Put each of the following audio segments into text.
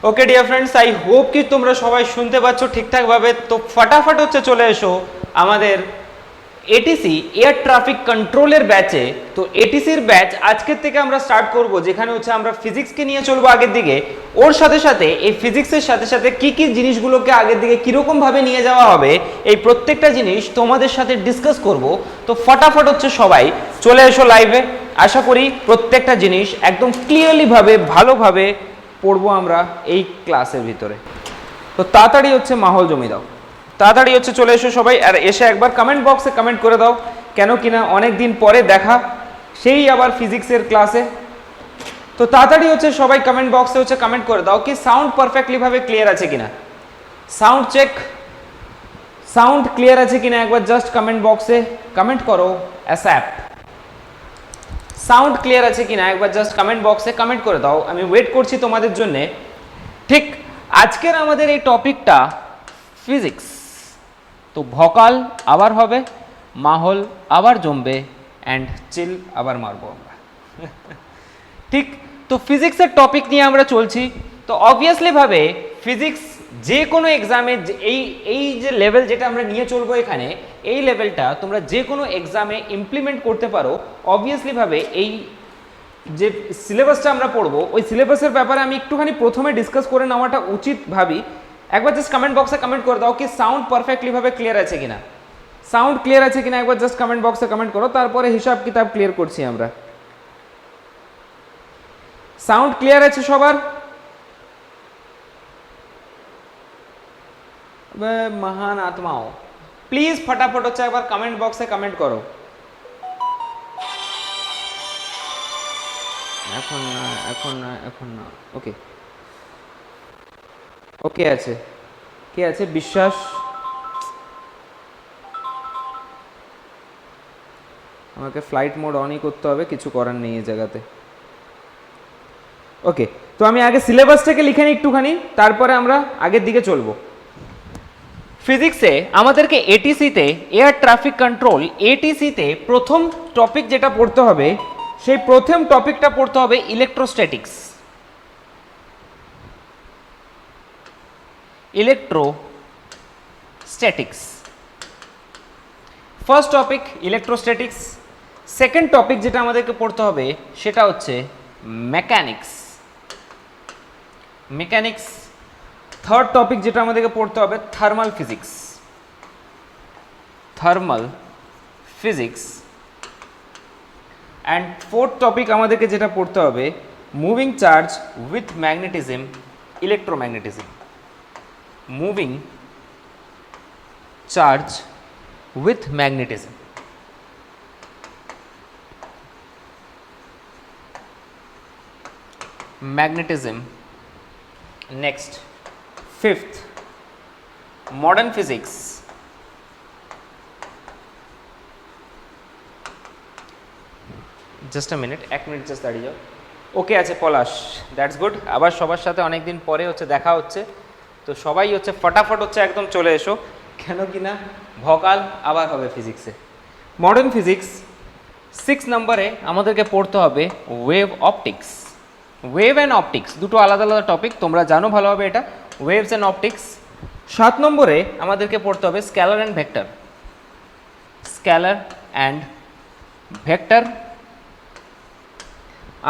Okay dear friends, I hope কি তোমরা সবাই শুনতে পাচ্ছ ঠিকঠাক ভাবে। তো ফটাফট হচ্ছে চলে এসো আমাদের এটিসি এয়ার ট্রাফিক কন্ট্রোলের ব্যাচে। তো এটিসির ব্যাচ আজকের থেকে আমরা স্টার্ট করব, যেখানে হচ্ছে আমরা ফিজিক্সকে নিয়ে চলবো আগের দিকে। ওর সাথে সাথে এই ফিজিক্সের সাথে সাথে কি কি জিনিসগুলোকে আগের দিকে কীরকম ভাবে নিয়ে যাওয়া হবে, এই প্রত্যেকটা জিনিস তোমাদের সাথে ডিসকাস করব। তো ফটাফট হচ্ছে সবাই চলে এসো লাইভে। আশা করি প্রত্যেকটা জিনিস একদম ক্লিয়ারলি ভাবে ভালোভাবে পড়বো আমরা এই ক্লাসের ভিতরে। তো তাড়াতাড়ি হচ্ছে মাহল জমি দাও, তাড়াতাড়ি হচ্ছে চলে এসো সবাই। আর এসে একবার কমেন্ট বক্সে কমেন্ট করে দাও, কেন কিনা অনেক দিন পরে দেখা, সেই আবার ফিজিক্সের ক্লাসে। তো তাড়াতাড়ি হচ্ছে সবাই কমেন্ট বক্সে হচ্ছে কমেন্ট করে দাও কি সাউন্ড পারফেক্টলি ভাবে ক্লিয়ার আছে কিনা। সাউন্ড চেক, সাউন্ড ক্লিয়ার আছে কিনা একবার জাস্ট কমেন্ট বক্সে কমেন্ট করো। অ্যাসেপ্ট, সাউন্ড ক্লিয়ার আছে কিনা একবার জাস্ট কমেন্ট বক্সে কমেন্ট করে দাও, আমি ওয়েট করছি তোমাদের জন্য। ঠিক আজকের আমাদের এই টপিকটা ফিজিক্স। তো ভকাল আবার হবে, মাহল আবার জমবে, অ্যান্ড চিল আবার মারবো আমরা। ঠিক, তো ফিজিক্সের টপিক নিয়ে আমরা চলছি। তো অবভিয়াসলি ভাবে ফিজিক্স যে কোনো এক্সামে এই যে লেভেল যেটা আমরা নিয়ে চলবো এখানে, এই লেভেলটা তোমরা যে কোনো এক্সামে ইমপ্লিমেন্ট করতে পারো। অবভিয়াসলি ভাবে এই যে সিলেবাসটা আমরা পড়বো, ওই সিলেবাসের ব্যাপারে আমি একটুখানি প্রথমে ডিসকাস করে নেওয়াটা উচিত ভাবি। একবার জাস্ট কমেন্ট বক্সে কমেন্ট করে দাও কি সাউন্ড পারফেক্টলি ভাবে ক্লিয়ার আছে কিনা। সাউন্ড ক্লিয়ার আছে কিনা একবার জাস্ট কমেন্ট বক্সে কমেন্ট করো, তারপরে হিসাব কিতাব ক্লিয়ার করছি আমরা। সাউন্ড ক্লিয়ার আছে সবার? মহান আত্মাও প্লিজ ফটাফট হচ্ছে একবার কমেন্ট বক্সে কমেন্ট করো। এখন না, এখন না, এখন না। ওকে, ওকে আছে, কে আছে? বিশ্বাস, আমাকে ফ্লাইট মোড অনই করতে হবে, কিছু করার নেই এই জায়গাতে। ওকে, তো আমি আগে সিলেবাসটাকে লিখে নিই একটুখানি, তারপরে আমরা আগের দিকে চলবো। ফিজিক্সে আমাদেরকে এটিসিতে এয়ার ট্রাফিক কন্ট্রোল, এটিসিতে প্রথম টপিক যেটা পড়তে হবে, সেই প্রথম টপিকটা পড়তে হবে electrostatics. Electrostatics first topic electrostatics. Second topic যেটা আমাদেরকে পড়তে হবে সেটা হচ্ছে মেকানিক্স। মেকানিক্স। থার্ড টপিক যেটা আমাদেরকে পড়তে হবে thermal physics. Thermal physics. And fourth topic আমাদেরকে যেটা পড়তে হবে moving charge with magnetism, electromagnetism. Moving charge with magnetism. Magnetism next. Fifth modern physics. Just a minute, এক মিনিট জাস্ট দাঁড়িয়ে যাও। ওকে আছে পলাশ, দ্যাটস গুড। আবার সবার সাথে অনেকদিন পরে হচ্ছে দেখা হচ্ছে। তো সবাই হচ্ছে ফটাফট হচ্ছে একদম চলে এসো, কেন কি না ভকাল আবার হবে ফিজিক্সে। মডার্ন ফিজিক্স 6 নম্বরে আমাদেরকে পড়তে হবে wave optics. Wave and optics দুটো আলাদা আলাদা টপিক, তোমরা জানো ভালোভাবে এটা, ওয়েভস অ্যান্ড অপটিক্স। 7 নম্বরে আমাদেরকে পড়তে হবে scalar and vector. Scalar and vector.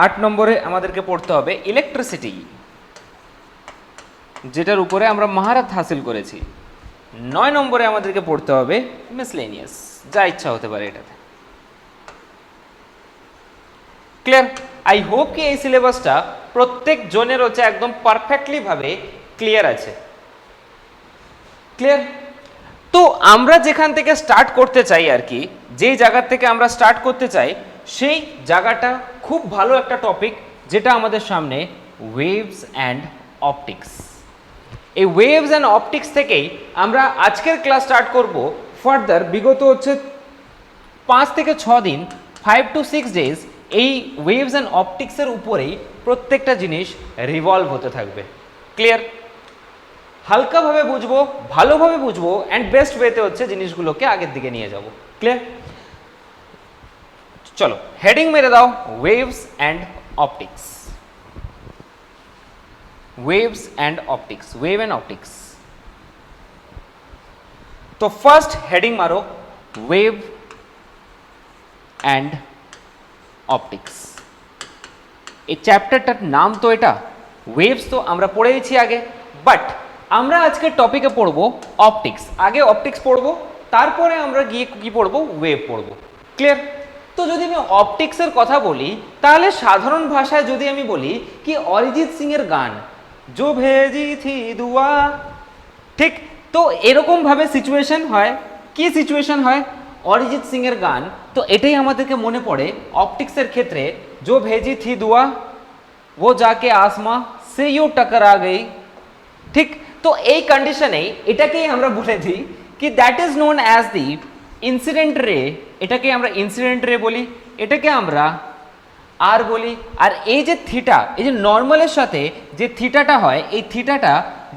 8 নম্বরে আমাদেরকে পড়তে হবে ইলেকট্রিসিটি, যেটার উপরে আমরা মহারত হাসিল করেছি। 9 নম্বরে আমাদেরকে পড়তে হবে মিসলেনিয়াস, যা ইচ্ছা হতে পারে এটাতে। ক্লিয়ার? আই হোপ কি এই সিলেবাসটা প্রত্যেক জনের হচ্ছে একদম পারফেক্টলি ভাবে ক্লিয়ার আছে। ক্লিয়ার? তো আমরা যেখান থেকে স্টার্ট করতে চাই আর কি, যেই জায়গা থেকে আমরা স্টার্ট করতে চাই সেই জায়গাটা খুব ভালো একটা টপিক, যেটা আমাদের সামনে ওয়েভস অ্যান্ড অপটিক্স। এই ওয়েভস অ্যান্ড অপটিক্স থেকেই আমরা আজকের ক্লাস স্টার্ট করব। ফার্দার বিগত হচ্ছে 5 থেকে 6 দিন, 5 to 6 days এই ওয়েভস অ্যান্ড অপটিক্সের উপরেই প্রত্যেকটা জিনিস রিভলভ হতে থাকবে। ক্লিয়ার? হালকাভাবে বুঝবো, ভালোভাবে বুঝবো, অ্যান্ড বেস্ট ওয়েতে হচ্ছে জিনিসগুলোকে আগের দিকে নিয়ে যাব। ক্লিয়ার? চলো হেডিং মেরে দাও waves and optics. waves and optics, wave and optics. तो फर्स्ट हेडिंग मारो वेव एंड অপটিক্স। এই চ্যাপ্টারটার নাম তো এটা, ওয়েভস তো আমরা পড়েছি আগে, বাট আমরা আজকে টপিকে পড়ব অপটিক্স। আগে অপটিক্স পড়ব, তারপরে আমরা গিয়ে কি পড়ব, ওয়েভ পড়ব। ক্লিয়ার? তো যদি আমি অপটিক্সের কথা বলি, তাহলে সাধারণ ভাষায় যদি আমি বলি কি অরিজিৎ সিং এর গান জো ভেজি থি দুয়া, ঠিক? তো এরকম ভাবে সিচুয়েশন হয়, কি সিচুয়েশন হয়, অরিজিৎ সিং এর গান, তো এটাই আমাদেরকে মনে পড়ে অপটিক্সের ক্ষেত্রে, জো ভেজি থি দুয়া वो जाके आसमां से यूं टकरा गई, ঠিক? তো এই কন্ডিশনে এটাকেই আমরা বলে দিই কি that is known as the incident রে, এটাকে আমরা ইনসিডেন্ট রে বলি, এটাকে আমরা আর বলি। আর এই যে থিটা, এই যে নর্মালের সাথে যে থিটাটা হয়, এই থিটাটা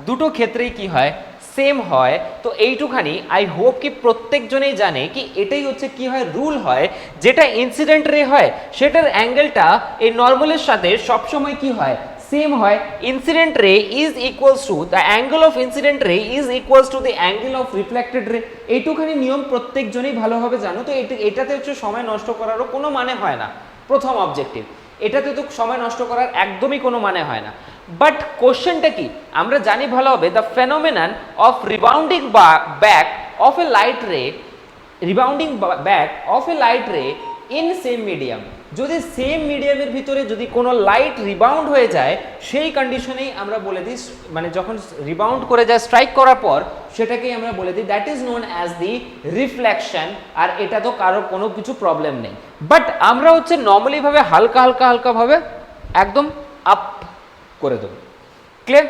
দুটো ক্ষেত্রেই কি হয়, সেম হয়। তো এইটুখানি আই হোপ কি প্রত্যেকজনেই জানে কি এটাই হচ্ছে কি হয়, রুল হয়, যেটা ইনসিডেন্ট রে হয় সেটার অ্যাঙ্গেলটা এই নর্মালের সাথে সবসময় কি হয়, সেম হয়। Incident ray is equals to the angle of incident ray is equals to the angle of reflected ray. এইটুখানি নিয়ম প্রত্যেকজনেই ভালোভাবে জানো। তো এটাতে হচ্ছে সময় নষ্ট করারও কোনো মানে হয় না। প্রথম অবজেক্টিভ, এটাতে তো সময় নষ্ট করার একদমই কোনো মানে হয় না। বাট কোশ্চেনটা কি আমরা জানি ভালোভাবে, the phenomenon of rebounding back of a light ray, rebounding back of a light ray in same medium. যদি সেম মিডিয়ামের ভিতরে যদি কোনো লাইট রিবাউন্ড হয়ে যায়, সেই কন্ডিশনেই আমরা বলে দিই, মানে যখন রিবাউন্ড করে যায় স্ট্রাইক করার পর, সেটাকেই আমরা বলে দিই that is known as the reflection. আর এটা তো কারোর কোনো কিছু প্রবলেম নেই। বাট আমরা হচ্ছে নর্মালি ভাবে হালকা হালকা হালকা ভাবে একদম আপ করে দেবো। ক্লিয়ার?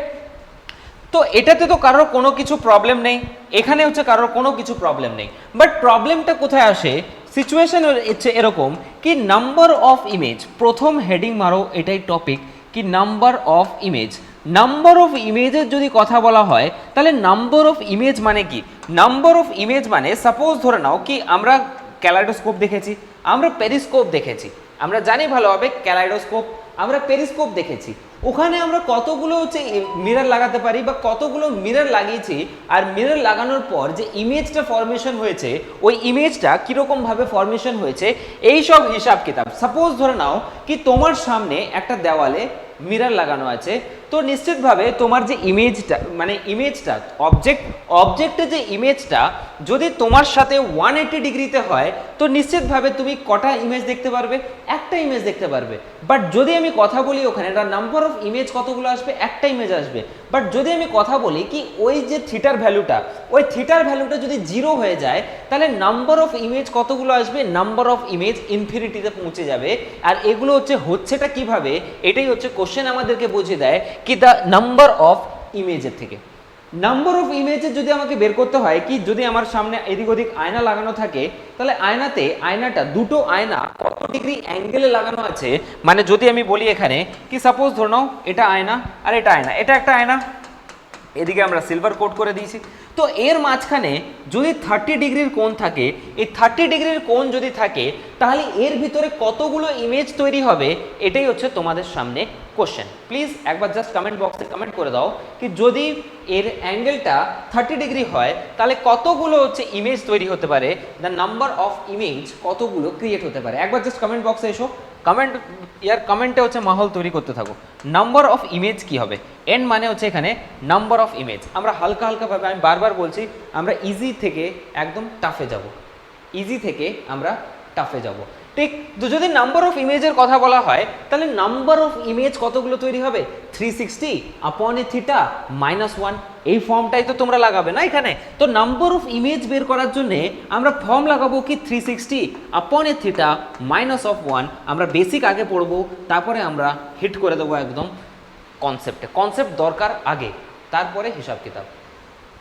তো এটাতে তো কারোর কোনো কিছু প্রবলেম নেই, এখানে হচ্ছে কারোর কোনো কিছু প্রবলেম নেই। বাট প্রবলেমটা কোথায় আসে, সিচুয়েশন হচ্ছে এরকম কি নাম্বার অফ ইমেজ, প্রথম হেডিং মারো এটাই টপিক কি number of image. Number of ইমেজের যদি কথা বলা হয়, তাহলে নাম্বার অফ ইমেজ মানে কি, নাম্বার অফ ইমেজ মানে সাপোজ ধরে নাও কি আমরা ক্যালাইডোস্কোপ দেখেছি, আমরা পেরিস্কোপ দেখেছি, আমরা জানি ভালোভাবে ক্যালাইডোস্কোপ, আমরা পেরিস্কোপ দেখেছি, ওখানে আমরা কতগুলো হচ্ছে মিরর লাগাতে পারি বা কতগুলো মিরর লাগিয়েছি, আর মিরর লাগানোর পর যে ইমেজটা ফরমেশন হয়েছে, ওই ইমেজটা কীরকমভাবে ফরমেশন হয়েছে, এই সব হিসাব কিতাব। সাপোজ ধরে নাও কি তোমার সামনে একটা দেওয়ালে মিরর লাগানো আছে, তো নিশ্চিতভাবে তোমার যে ইমেজটা, মানে ইমেজটা অবজেক্টের যে ইমেজটা যদি তোমার সাথে 180 ডিগ্রিতে হয়, তো নিশ্চিতভাবে তুমি কটা ইমেজ দেখতে পারবে, একটা ইমেজ দেখতে পারবে। বাট যদি আমি কথা বলি ওখানে নাম্বার অফ ইমেজ কতগুলো আসবে, একটা ইমেজ আসবে। বাট যদি আমি কথা বলি কি ওই যে থিটার ভ্যালুটা, ওই থিটার ভ্যালুটা যদি 0 হয়ে যায়, তাহলে নাম্বার অফ ইমেজ কতগুলো আসবে, নাম্বার অফ ইমেজ ইনফিনিটিতে পৌঁছে যাবে। আর এগুলো হচ্ছেটা কিভাবে, এটাই হচ্ছে কোশ্চেন আমাদেরকে বুঝিয়ে দেয় কি দ্য নাম্বার অফ ইমেজের থেকে। নাম্বার অফ ইমেজের যদি আমাকে বের করতে হয় কি, যদি আমার সামনে এদিক ওদিক আয়না লাগানো থাকে, তাহলে আয়নাটা দুটো আয়না কত ডিগ্রি অ্যাঙ্গেলে লাগানো আছে, মানে যদি আমি বলি এখানে কি সাপোজ ধরে নাও এটা আয়না আর এটা আয়না, এটা একটা আয়না, এদিকে আমরা সিলভার কোট করে দিয়েছি, তো এর মাঝখানে যদি 30 ডিগ্রির কোণ থাকে, এই 30 ডিগ্রির কোণ যদি থাকে, তাহলে এর ভিতরে কতগুলো ইমেজ তৈরি হবে, এটাই হচ্ছে তোমাদের সামনে কোশ্চেন। প্লিজ একবার জাস্ট কমেন্ট বক্সে কমেন্ট করে দাও কি যদি এর অ্যাঙ্গেলটা 30 ডিগ্রি হয়, তাহলে কতগুলো হচ্ছে ইমেজ তৈরি হতে পারে, দ্য নাম্বার অফ ইমেজ কতগুলো ক্রিয়েট হতে পারে। একবার জাস্ট কমেন্ট বক্সে এসো, কমেন্টে হচ্ছে মাহল তৈরি করতে থাকো। নাম্বার অফ ইমেজ কি হবে, এন মানে হচ্ছে এখানে নাম্বার অফ ইমেজ। আমরা হালকা হালকাভাবে, আমি বারবার বলছি, আমরা ইজি থেকে একদম টাফে যাব, ইজি থেকে আমরা টাফে যাব, ঠিক? তো যদি নাম্বার অফ ইমেজের কথা বলা হয়, তাহলে নাম্বার অফ ইমেজ কতগুলো তৈরি হবে, 360 আপন এ থিটা -1, এই ফর্মটাই তো তোমরা লাগাবে না এখানে। তো নাম্বার অফ ইমেজ বের করার জন্য আমরা ফর্ম লাগাবো কি 360 আপন এ থিটা -1। আমরা বেসিক আগে পড়বো, তারপরে আমরা হিট করে দেবো একদম কনসেপ্ট দরকার আগে, তারপরে হিসাব কিতাব।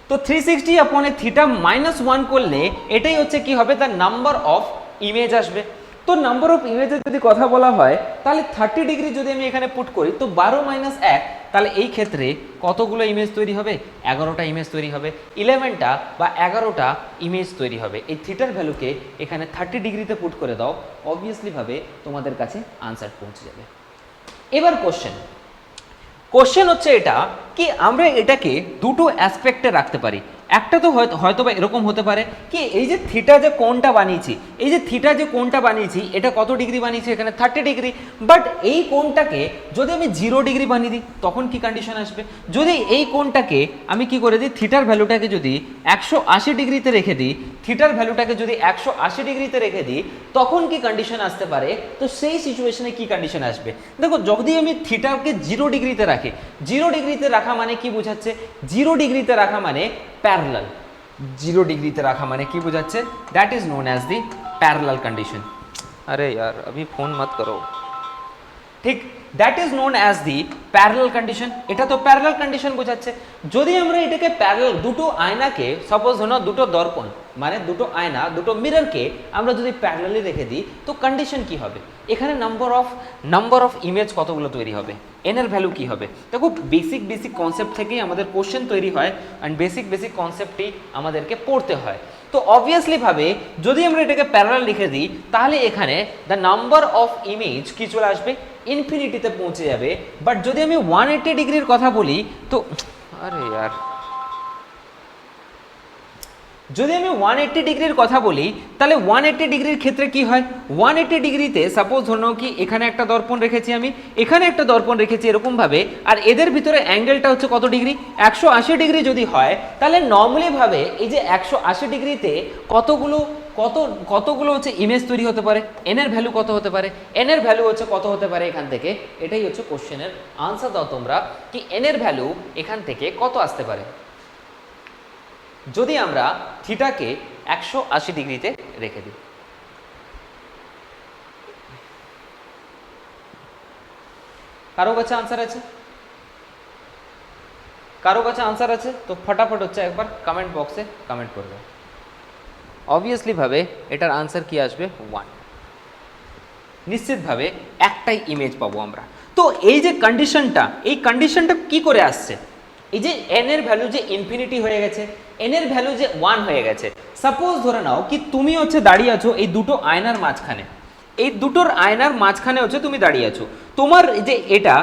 তো 360 আপন এ থিটা -1 করলে এটাই হচ্ছে কি হবে, তার নাম্বার অফ ইমেজ আসবে। তো নাম্বার অফ ইমেজের যদি কথা বলা হয়, তাহলে 30 ডিগ্রি যদি আমি এখানে পুট করি, তো 12 - 1, তাহলে এই ক্ষেত্রে কতগুলো ইমেজ তৈরি হবে, 11টা ইমেজ তৈরি হবে, 11টা বা 11টা ইমেজ তৈরি হবে। এই থিটার ভ্যালুকে এখানে 30 ডিগ্রিতে পুট করে দাও, অবভিয়াসলি ভাবে তোমাদের কাছে আনসার পৌঁছে যাবে। এবার কোশ্চেন হচ্ছে এটা কি আমরা এটাকে দুটো অ্যাসপেক্টে রাখতে পারি। একটা তো হয়তো বা এরকম হতে পারে কি এই যে থিটা যে কোণটা বানিয়েছি, এই যে থিটা যে কোণটা বানিয়েছি এটা কত ডিগ্রি বানিয়েছি, এখানে 30 ডিগ্রি। বাট এই কোণটাকে যদি আমি 0 ডিগ্রি বানিয়ে দিই তখন কি কন্ডিশন আসবে? যদি এই কোণটাকে আমি কি করে দিই, থিটার ভ্যালুটাকে যদি 180 ডিগ্রিতে রেখে দিই, থিটার ভ্যালুটাকে যদি 180 ডিগ্রিতে রেখে দিই তখন কি কন্ডিশন আসতে পারে? তো সেই সিচুয়েশনে কি কন্ডিশন আসবে দেখো, যদি আমি থিটাকে 0 ডিগ্রিতে রাখি, 0 ডিগ্রিতে রাখা মানে কি বোঝাচ্ছে? 0 ডিগ্রিতে রাখা মানে প্যারালাল। 0 ডিগ্রিতে রাখা মানে কি বোঝাচ্ছে? That is known as the parallel condition. আরে यार अभी फोन मत करो। ঠিক, that is known as the parallel condition. এটা তো প্যারালাল কন্ডিশন বোঝাচ্ছে। যদি আমরা এটাকে প্যারালাল, দুটো আয়নাকে সাপোজ ধরো দুটো দর্পণ মানে দুটো আয়না, দুটো মিররকে আমরা যদি প্যারালালি রেখে দিই তো কন্ডিশন কি হবে? এখানে নাম্বার অফ ইমেজ কতগুলো তৈরি হবে, এন এর ভ্যালু কি হবে? দেখো বেসিক কনসেপ্ট থেকেই আমাদের কোশ্চেন তৈরি হয় অ্যান্ড বেসিক কনসেপ্টই আমাদেরকে পড়তে হয়। তো অবভিয়াসলি ভাবে যদি আমরা এটাকে প্যারালাল লিখে দিই তাহলে এখানে দ্য নাম্বার অফ ইমেজ কি চলে আসবে? ইনফিনিটিতে পৌঁছে যাবে। বাট যদি আমি 180 ডিগ্রির কথা বলি তো আরে यार যদি আমি 180 ডিগ্রির কথা বলি তাহলে 180 ডিগ্রির ক্ষেত্রে কি হয়? 180 ডিগ্রিতে সাপোজ ধরো কি এখানে একটা দর্পণ রেখেছি, আমি এখানে একটা দর্পণ রেখেছি এরকম ভাবে, আর এদের ভিতরে অ্যাঙ্গেলটা হচ্ছে কত ডিগ্রি? 180 ডিগ্রি যদি হয় তাহলে নর্মালি ভাবে এই যে 180 ডিগ্রিতে কতগুলো হচ্ছে ইমেজ তৈরি হতে পারে? এন এর ভ্যালু কত হতে পারে? এন এর ভ্যালু হচ্ছে কত হতে পারে এখান থেকে? এটাই হচ্ছে কোশ্চেনের আনসার দাও তোমরা কি এন এর ভ্যালু এখান থেকে কত আসতে পারে যদি আমরা থিটাকে 180 ডিগ্রিতে রেখে দিই। কারো কাছে আনসার আছে? কারো কাছে আনসার আছে তো ফটাফট হচ্ছে একবার কমেন্ট বক্সে কমেন্ট করবে। অবভিয়াসলি ভাবে এটার আনসার কি আসবে? 1। নিশ্চিতভাবে একটাই ইমেজ পাবো আমরা। তো এই যে কন্ডিশনটা, এই কন্ডিশনটা কি করে আসছে? এই যে এন এর ভ্যালু যে ইনফিনিটি হয়ে গেছে, এন এর ভ্যালু যে 1 হয়ে গেছে। সাপোজ ধরে নাও কি তুমি হচ্ছে দাঁড়িয়ে আছো এই দুটো আয়নার মাঝখানে, এই দুটোর আয়নার মাঝখানে হচ্ছে তুমি দাঁড়িয়ে আছো। তোমার যে এটা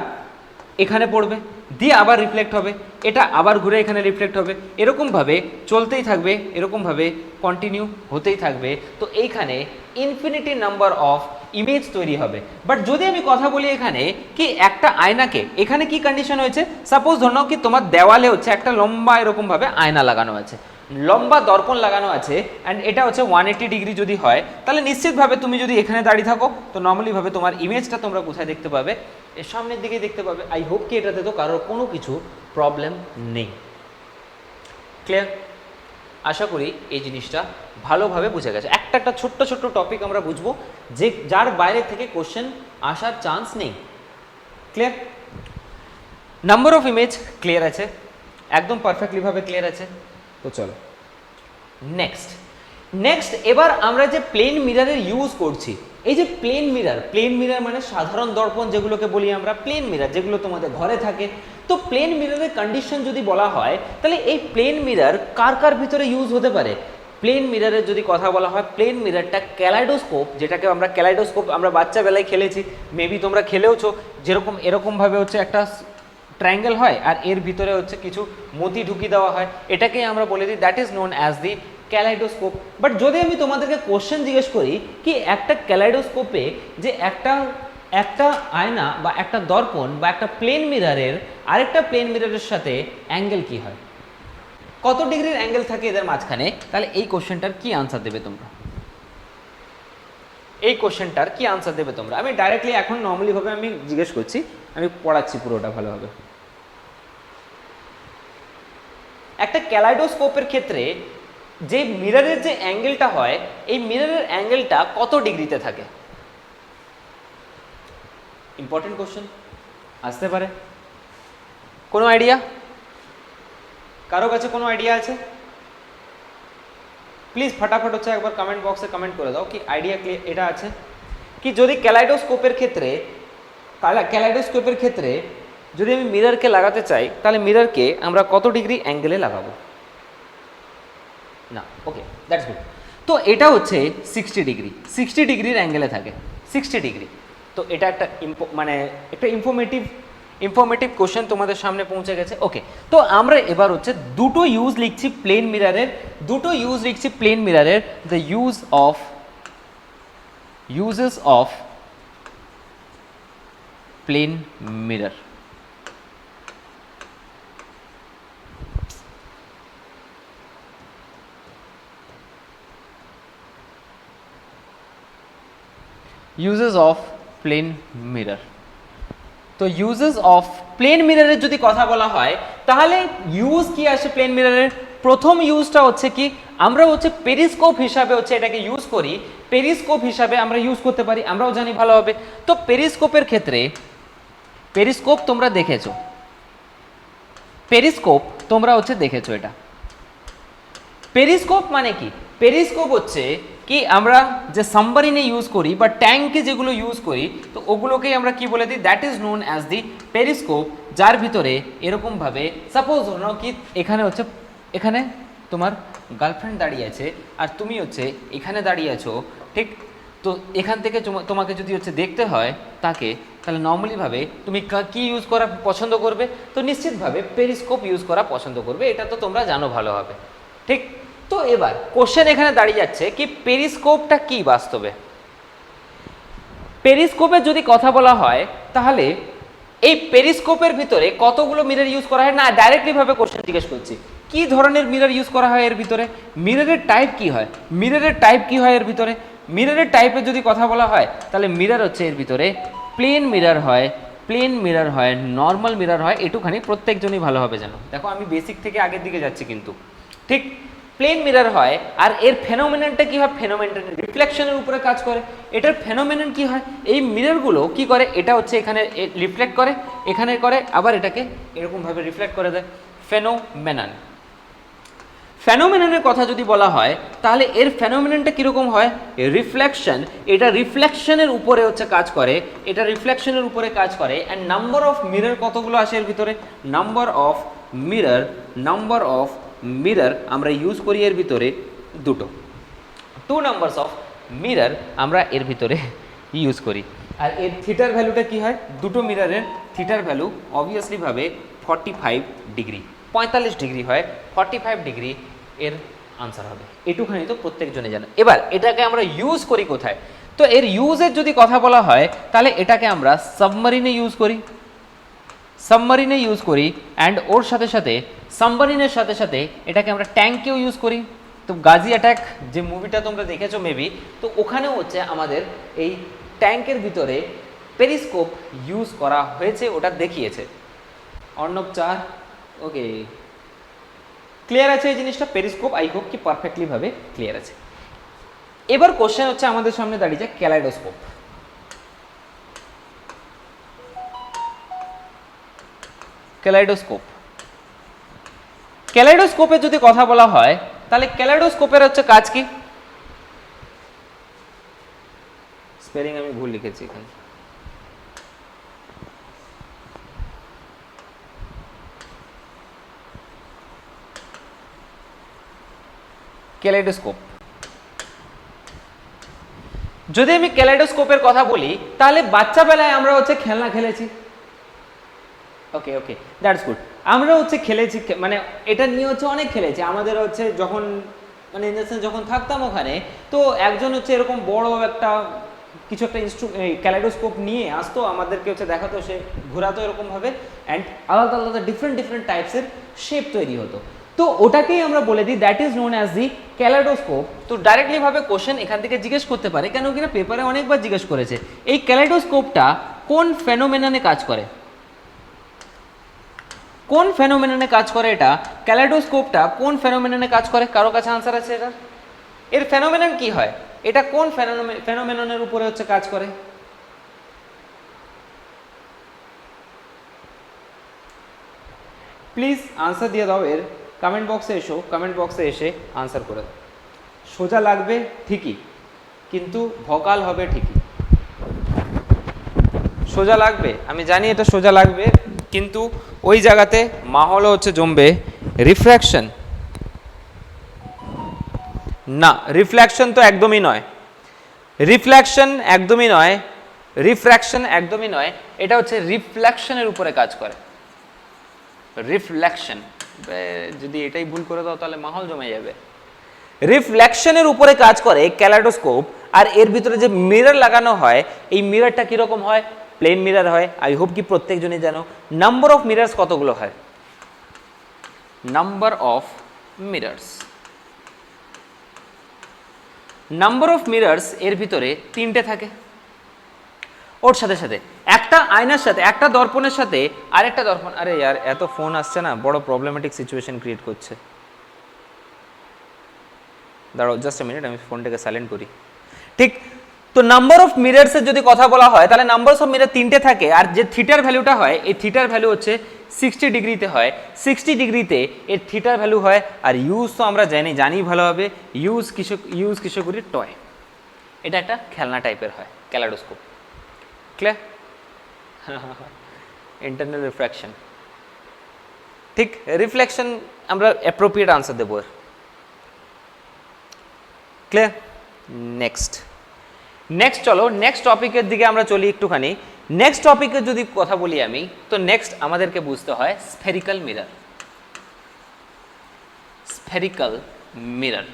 এখানে পড়বে, দিয়ে আবার রিফ্লেক্ট হবে, এটা আবার ঘুরে এখানে রিফ্লেক্ট হবে, এরকমভাবে চলতেই থাকবে, এরকমভাবে কন্টিনিউ হতেই থাকবে। তো এইখানে ইনফিনিটি নাম্বার অফ ইমেজ তৈরি হবে। বাট যদি আমি কথা বলি এখানে কি একটা আয়নাকে, এখানে কি কন্ডিশন হয়েছে? সাপোজ ধরো কি তোমার দেওয়ালে হচ্ছে একটা লম্বা এরকমভাবে আয়না লাগানো আছে, লম্বা দর্পণ লাগানো আছে, অ্যান্ড এটা হচ্ছে 180 ডিগ্রি যদি হয় তাহলে নিশ্চিতভাবে তুমি যদি এখানে দাঁড়িয়ে থাকো তো নর্মালি ভাবে তোমার ইমেজটা তোমরা কোথায় দেখতে পাবে? এর সামনের দিকে দেখতে পাবে। আই হোপ কি এটাতে তো কারোর কোনো কিছু প্রবলেম নেই। ক্লিয়ার? আশা করি এই জিনিসটা ভালোভাবে বুঝে গেছে। একটা ছোট্ট টপিক আমরা বুঝবো যে যার বাইরে থেকে কোশ্চেন আসার চান্স নেই। Clear? Number of image clear আছে, একদম পারফেক্টলি ভাবে ক্লিয়ার আছে। তো চলো নেক্সট এবার আমরা যে প্লেন মিররের ইউজ করছি, এই যে প্লেন মিরর মানে সাধারণ দর্পণ যেগুলোকে বলি আমরা প্লেন মিরর, যেগুলো তোমাদের ঘরে থাকে। তো প্লেন মিররের কন্ডিশন যদি বলা হয় তাহলে এই প্লেন মিরর কার ভিতরে ইউজ হতে পারে? প্লেন মিররের যদি কথা বলা হয়, প্লেন মিররটা ক্যালাইডোস্কোপ, যেটাকে আমরা ক্যালাইডোস্কোপ আমরা বাচ্চাবেলায় খেলেছি, মেবি তোমরা খেলেওছো, যেরকম এরকমভাবে হচ্ছে একটা ট্রায়াঙ্গেল হয় আর এর ভিতরে হচ্ছে কিছু মতি ঢুকিয়ে দেওয়া হয়, এটাকেই আমরা বলে দিই that is known as the kaleidoscope. But যদি আমি তোমাদেরকে কোশ্চেন জিজ্ঞেস করি কি একটা ক্যালাইডোস্কোপে যে একটা আয়না বা একটা দর্পণ বা একটা প্লেন মিররের আরেকটা প্লেন মিররের সাথে অ্যাঙ্গেল কি হয়, কত ডিগ্রির অ্যাঙ্গেল থাকে এদের মাঝখানে, তাহলে এই কোশ্চেনটার কি আনসার দেবে তোমরা? এই কোশ্চেনটার কি আনসার দেবে তোমরা? আমি ডাইরেক্টলি এখন নর্মালি ভাবে আমি জিজ্ঞেস করছি, আমি পড়াচ্ছি পুরোটা ভালোভাবে। একটা ক্যালাইডোস্কোপের ক্ষেত্রে যে মিররের যে অ্যাঙ্গেলটা হয়, এই মিররের অ্যাঙ্গেলটা কত ডিগ্রিতে থাকে? ইম্পর্টেন্ট কোশ্চেন, আসতে পারে। কোনো আইডিয়া? কারো কাছে কোনো আইডিয়া আছে? প্লিজ ফটাফট হচ্ছে একবার কমেন্ট বক্সে কমেন্ট করে দাও কি আইডিয়া এটা আছে কি যদি ক্যালাইডোস্কোপের ক্ষেত্রে যদি আমি মিররকে লাগাতে চাই তাহলে মিররকে আমরা কত ডিগ্রি অ্যাঙ্গেলে লাগাবো? না, ওকে, দ্যাটস গুড। তো এটা হচ্ছে 60 ডিগ্রির অ্যাঙ্গেলে থাকে, 60 ডিগ্রি। তো এটা একটা ইনফরমেটিভ ইনফরমেটিভ কোশ্চেন তোমাদের সামনে পৌঁছে গেছে। ওকে, তো আমরা এবার হচ্ছে দুটো ইউজ লিখছি প্লেন মিররের, the uses of plane mirror। uses of plane mirror। তো ইউজেস অফ প্লেন মিররের যদি কথা বলা হয় তাহলে ইউজ কি আসে প্লেন মিররের? প্রথম ইউজটা হচ্ছে কি, আমরা হচ্ছে পেরিস্কোপ হিসাবে হচ্ছে এটাকে ইউজ করি, পেরিস্কোপ হিসাবে আমরা ইউজ করতে পারি, আমরাও জানি ভালোভাবে। তো পেরিস্কোপের ক্ষেত্রে, পেরিস্কোপ তোমরা দেখেছো, পেরিস্কোপ তোমরা হচ্ছে দেখেছো, এটা পেরিস্কোপ মানে কি? পেরিস্কোপ হচ্ছে কি, আমরা যে সাবমারিনে ইউজ করি বা ট্যাঙ্কে যেগুলো ইউজ করি, তো ওগুলোকেই আমরা কি বলে দিই, that is known as the periscope, যার ভিতরে এরকমভাবে সাপোজ ধরো কি এখানে হচ্ছে, এখানে তোমার গার্লফ্রেন্ড দাঁড়িয়ে আছে আর তুমি হচ্ছে এখানে দাঁড়িয়ে আছো, ঠিক? তো এখান থেকে তোমাকে যদি হচ্ছে দেখতে হয় তাকে, তাহলে নর্মালিভাবে তুমি কি ইউজ করা পছন্দ করবে? তো নিশ্চিতভাবে পেরিস্কোপ ইউজ করা পছন্দ করবে, এটা তো তোমরা জানো ভালোভাবে, ঠিক? তো এবার কোশ্চেন এখানে দাঁড়িয়ে যাচ্ছে কি, পেরিস্কোপটা কি বাস্তবে? পেরিস্কোপের যদি কথা বলা হয় তাহলে এই পেরিস্কোপের ভিতরে কতগুলো মিরর ইউজ করা হয়? না, ডাইরেক্টলি ভাবে কোশ্চেন জিজ্ঞেস করছি, কি ধরনের মিরর ইউজ করা হয় এর ভিতরে? মিররের টাইপ কি হয়? মিররের টাইপ কি হয় এর ভিতরে? মিররের টাইপের যদি কথা বলা হয় তাহলে মিরর হচ্ছে এর ভিতরে প্লেন মিরর হয়, প্লেন মিরর হয়, নর্মাল মিরর হয়, এটুখানি প্রত্যেকজনই ভালোভাবে জানো। দেখো আমি বেসিক থেকে আগের দিকে যাচ্ছি কিন্তু, ঠিক? প্লেন মিরর হয়, আর এর ফেনোমেননটা কি হয়? ফেনোমেনন রিফ্লেকশনের উপরে কাজ করে। এটার ফেনোমেনন কি হয়? এই মিররগুলো কি করে, এটা হচ্ছে এখানে রিফ্লেক্ট করে, এখানে করে, আবার এটাকে এরকমভাবে রিফ্লেক্ট করে দেয়, ফেনোমেনন। ফেনোমেননের কথা যদি বলা হয় তাহলে এর ফেনোমেননটা কীরকম হয়? রিফ্লেকশন, এটা রিফ্লেকশনের উপরে হচ্ছে কাজ করে, এটা রিফ্লেকশনের উপরে কাজ করে। অ্যান্ড নাম্বার অফ মিরর কতগুলো আসে এর ভিতরে? নাম্বার অফ মিরর আমরা ইউজ করি এর ভিতরে দুটো, 2 নাম্বারস অফ মিরর আমরা এর ভিতরে ইউজ করি। আর এর থিটার ভ্যালুটা কি হয়? দুটো মিররের থিটার ভ্যালু অবভিয়াসলি ভাবে 45 ডিগ্রি, 45 ডিগ্রি হয়, 45 ডিগ্রি এর আনসার হবে। এটুখানি তো প্রত্যেকজনে জানে। এবার এটাকে আমরা ইউজ করি কোথায়? তো এর ইউজের যদি কথা বলা হয় তাহলে এটাকে আমরা সাবমারিনে ইউজ করি, অ্যান্ড ওর সাথে সাথে সাবমারিনের সাথে সাথে এটাকে আমরা ট্যাঙ্কেও ইউজ করি। তো গাজি অ্যাটাক যে মুভিটা তোমরা দেখেছো মেবি, তো ওখানেও হচ্ছে আমাদের এই ট্যাঙ্কের ভিতরে পেরিস্কোপ ইউজ করা হয়েছে, ওটা দেখিয়েছে। অর্ণব 4, ওকে, ক্লিয়ার আছে এই জিনিসটা? পেরিস্কোপ আই হোপ কি পারফেক্টলি ভাবে ক্লিয়ার আছে। এবার কোশ্চেন হচ্ছে আমাদের সামনে দাঁড়িয়েছে ক্যালাইডোস্কোপ। ক্যালাইডোস্কোপের যদি কথা বলা হয় তাহলে ক্যালাইডোস্কোপের হচ্ছে কাজ কি? স্পেলিং আমি ভুল লিখেছি এখানে, ক্যালাইডোস্কোপ। যদি আমি ক্যালাইডোস্কোপের কথা বলি তাহলে বাচ্চা বেলায় আমরা হচ্ছে খেলনা খেলেছি, ওকে ওকে, দ্যাটস গুড। আমরা হচ্ছে খেলেছি, মানে এটা নিয়ে হচ্ছে অনেক খেলেছি। আমাদের হচ্ছে যখন মানে যখন থাকতাম ওখানে, তো একজন হচ্ছে এরকম বড় একটা কিছু একটা ক্যালাইডোস্কোপ নিয়ে আসতো, আমাদেরকে হচ্ছে দেখাতো, সে ঘোরাতো এরকমভাবে, অ্যান্ড আলাদা আলাদা ডিফারেন্ট টাইপসের শেপ তৈরি হতো। তো ওটাকেই আমরা বলে দিই that is known as the kaleidoscope. তো ডাইরেক্টলি ভাবে কোশ্চেন এখান থেকে জিজ্ঞেস করতে পারে, কেন কিনা পেপারে অনেকবার জিজ্ঞেস করেছে, এই ক্যালাইডোস্কোপটা কোন ফেনোমেননে কাজ করে? কোন ফেনোমেননে কাজ করে এটা? ক্যালাইডোস্কোপটা কোন ফেনোমেননে কাজ করে? কারো কাছে আনসার আছে এটা? এর ফেনোমেনন কি হয়? এটা কোন ফেনোমেননের উপরে হচ্ছে কাজ করে? প্লিজ আনসার দিয়ে দাও, এর কমেন্ট বক্সে এসো, কমেন্ট বক্সে এসে আনসার করে দাও। সোজা লাগবে ঠিকই, কিন্তু ভকাল হবে ঠিকই। সোজা লাগবে, আমি জানি এটা সোজা লাগবে, কিন্তু ওই জায়গাতে মাহলও হচ্ছে জমবে রিফ্র্যাকশন। না, রিফ্লেকশন তো একদমই নয়, রিফ্লেকশন একদমই নয়। রিফ্র্যাকশন একদমই নয়, এটা হচ্ছে রিফ্লেকশনের উপরে কাজ করে। রিফ্লেকশন, যদি এটাই ভুল করে দাও তাহলে মাহল জমে যাবে। রিফ্লেকশনের উপরে কাজ করে ক্যালাইডোস্কোপ। আর এর ভিতরে যে মিরর লাগানো হয়, এই মিররটা কিরকম হয়? প্লেন মিরর হয়। আই হোপ কি প্রত্যেকজনই জানো। নাম্বার অফ মিরর্স কতগুলো হয়? Number of mirrors, number of mirrors এর ভিতরে 3টে থাকে। ওর সাথে সাথে একটা আয়নার সাথে, একটা দর্পণের সাথে আরেকটা দর্পণ, আরে यार এত ফোন আসছে না, বড় প্রবলেমেটিক সিচুয়েশন ক্রিয়েট করছে। দাঁড়াও জাস্ট এ মিনিট, আমি ফোনটাকে সাইলেন্ট করি। ঠিক, তো নাম্বার অফ মিররসের যদি কথা বলা হয় তাহলে নাম্বার অফ মিরর 3টে থাকে। আর যে থিটার ভ্যালুটা হয়, এই থিটার ভ্যালু হচ্ছে 60 ডিগ্রিতে হয়। 60 ডিগ্রিতে এর থিটার ভ্যালু হয়। আর ইউজ তো আমরা জানি ভালোভাবে, ইউজ কিসে করি? টয়। এটা একটা খেলনা টাইপের হয় ক্যালাইডোস্কোপ। ক্লিয়ার? Internal refraction. ঠিক, রিফ্লেকশন আমরা অ্যাপ্রোপ্রিয়েট আনসার দেবো। ক্লিয়ার? নেক্সট চলো নেক্সট টপিকের দিকে আমরা চলি একটুখানি। নেক্সট টপিকের যদি কথা বলি আমি, তো নেক্সট আমাদেরকে বুঝতে হয় স্ফেরিক্যাল মিরর। স্ফেরিক্যাল মিরর,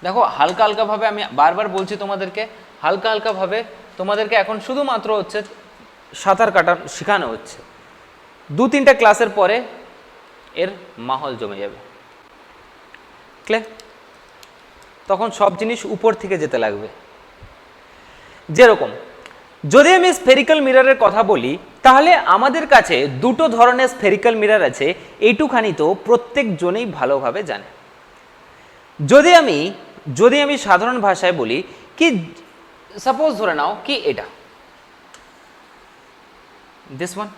দেখো হালকা হালকাভাবে আমি বারবার বলছি তোমাদেরকে, হালকা হালকাভাবে তোমাদেরকে এখন শুধুমাত্র হচ্ছে সাঁতার কাটা শেখানো হচ্ছে। 2-3টা ক্লাসের পরে এর মাহল জমে যাবে। ক্লিয়ার? তখন সব জিনিস উপর থেকে যেতে লাগবে। যেরকম যদি আমি স্ফেরিক্যাল মিররের কথা বলি, তাহলে আমাদের কাছে 2টো ধরনের স্ফেরিক্যাল মিরর আছে। এইটুখানি তো প্রত্যেকজনেই ভালোভাবে জানে। যদি আমি সাধারণ ভাষায় বলি কি, সাপোজ ধরে নাও কি এটা, this one,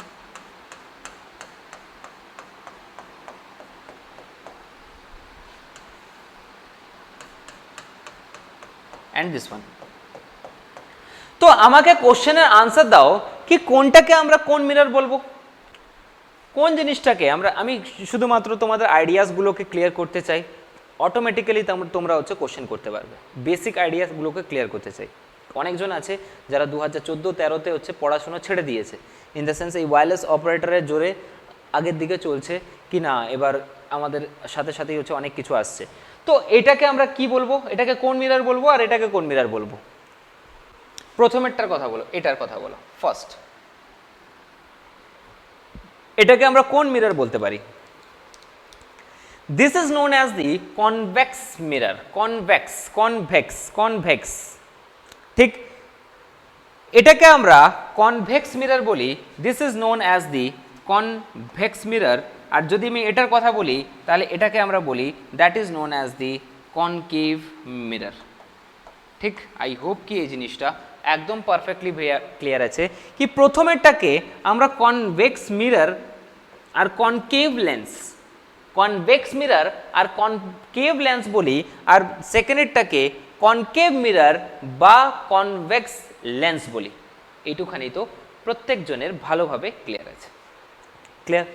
and this one। তো আমাকে কোশ্চেনের আনসার দাও কি কোনটাকে আমরা কোন মিরর বলবো, কোন জিনিসটাকে আমি শুধুমাত্র তোমাদের আইডিয়াসগুলোকে ক্লিয়ার করতে চাই। অটোমেটিক্যালি তোমরা হচ্ছে কোশ্চেন করতে পারবে। বেসিক আইডিয়াসগুলোকে ক্লিয়ার করতে চাই। অনেকজন আছে যারা 2014-13-তে হচ্ছে পড়াশোনা ছেড়ে দিয়েছে, ইন দ্য সেন্স এই ওয়্যারলেস অপারেটরের জোরে আগের দিকে চলছে কি না, এবার আমাদের সাথে সাথেই হচ্ছে অনেক কিছু আসছে। তো এটাকে আমরা কি বলবো, এটাকে কোন মিরর বলবো আর এটাকে কোন মিরর বলবো? প্রথমেরটার কথা বলো, এটার কথা বলো ফার্স্ট। এটাকে আমরা কোন মিরর বলতে পারি? This is known as the convex mirror. Convex. ঠিক, এটাকে আমরা কনভেক্স মিরর বলি। This is known as the convex mirror. আর যদি আমি এটার কথা বলি তাহলে এটাকে আমরা বলি that is known as the concave mirror. ঠিক, আই হোপ কি এই জিনিসটা একদম পারফেক্টলি ক্লিয়ার আছে কি প্রথমেরটাকে আমরা কনভেক্স মিরর আর কনকেভ লেন্স, কনভেক্স মিরর আর কনকেভ লেন্স বলি, আর সেকেন্ডেরটাকে কনকেভ মিরর বা কনভেক্স লেন্স বলি। এইটুখানি তো প্রত্যেকজনের ভালোভাবে ক্লিয়ার আছে। ক্লিয়ার?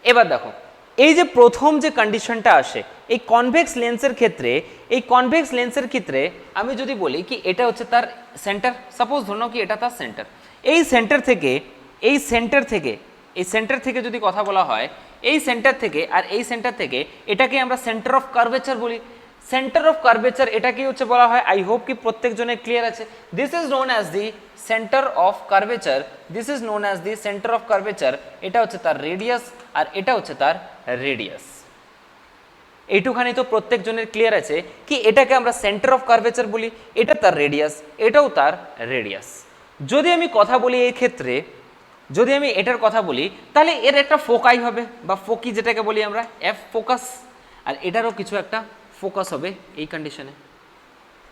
এবার দেখো এই যে প্রথম যে কন্ডিশনটা আসে এই কনভেক্স লেন্সের ক্ষেত্রে, এই কনভেক্স লেন্সের ক্ষেত্রে আমি যদি বলি কি এটা হচ্ছে তার সেন্টার, সাপোজ ধরো কি এটা তার সেন্টার, এই সেন্টার থেকে যদি কথা বলা হয়, এই সেন্টার থেকে আর এই সেন্টার থেকে এটাকে আমরা সেন্টার অফ কার্ভেচার বলি। সেন্টার অফ কার্ভেচার এটাকে হচ্ছে বলা হয়, আই হোপ কি প্রত্যেকজনের ক্লিয়ার আছে। This is known as the centre of curvature. This is known as the centre of curvature. এটা হচ্ছে তার রেডিয়াস আর এটা হচ্ছে তার রেডিয়াস। এইটুখানি তো প্রত্যেকজনের ক্লিয়ার আছে কি এটাকে আমরা সেন্টার অফ কার্ভেচার বলি, এটা তার রেডিয়াস, এটাও তার রেডিয়াস। যদি আমি কথা বলি এই ক্ষেত্রে, যদি আমি এটার কথা বলি তাহলে এর একটা ফোকাই হবে বা ফোকি যেটাকে বলি আমরা, এফ ফোকাস, আর এটারও কিছু একটা ফোকাস হবে এই কন্ডিশনে।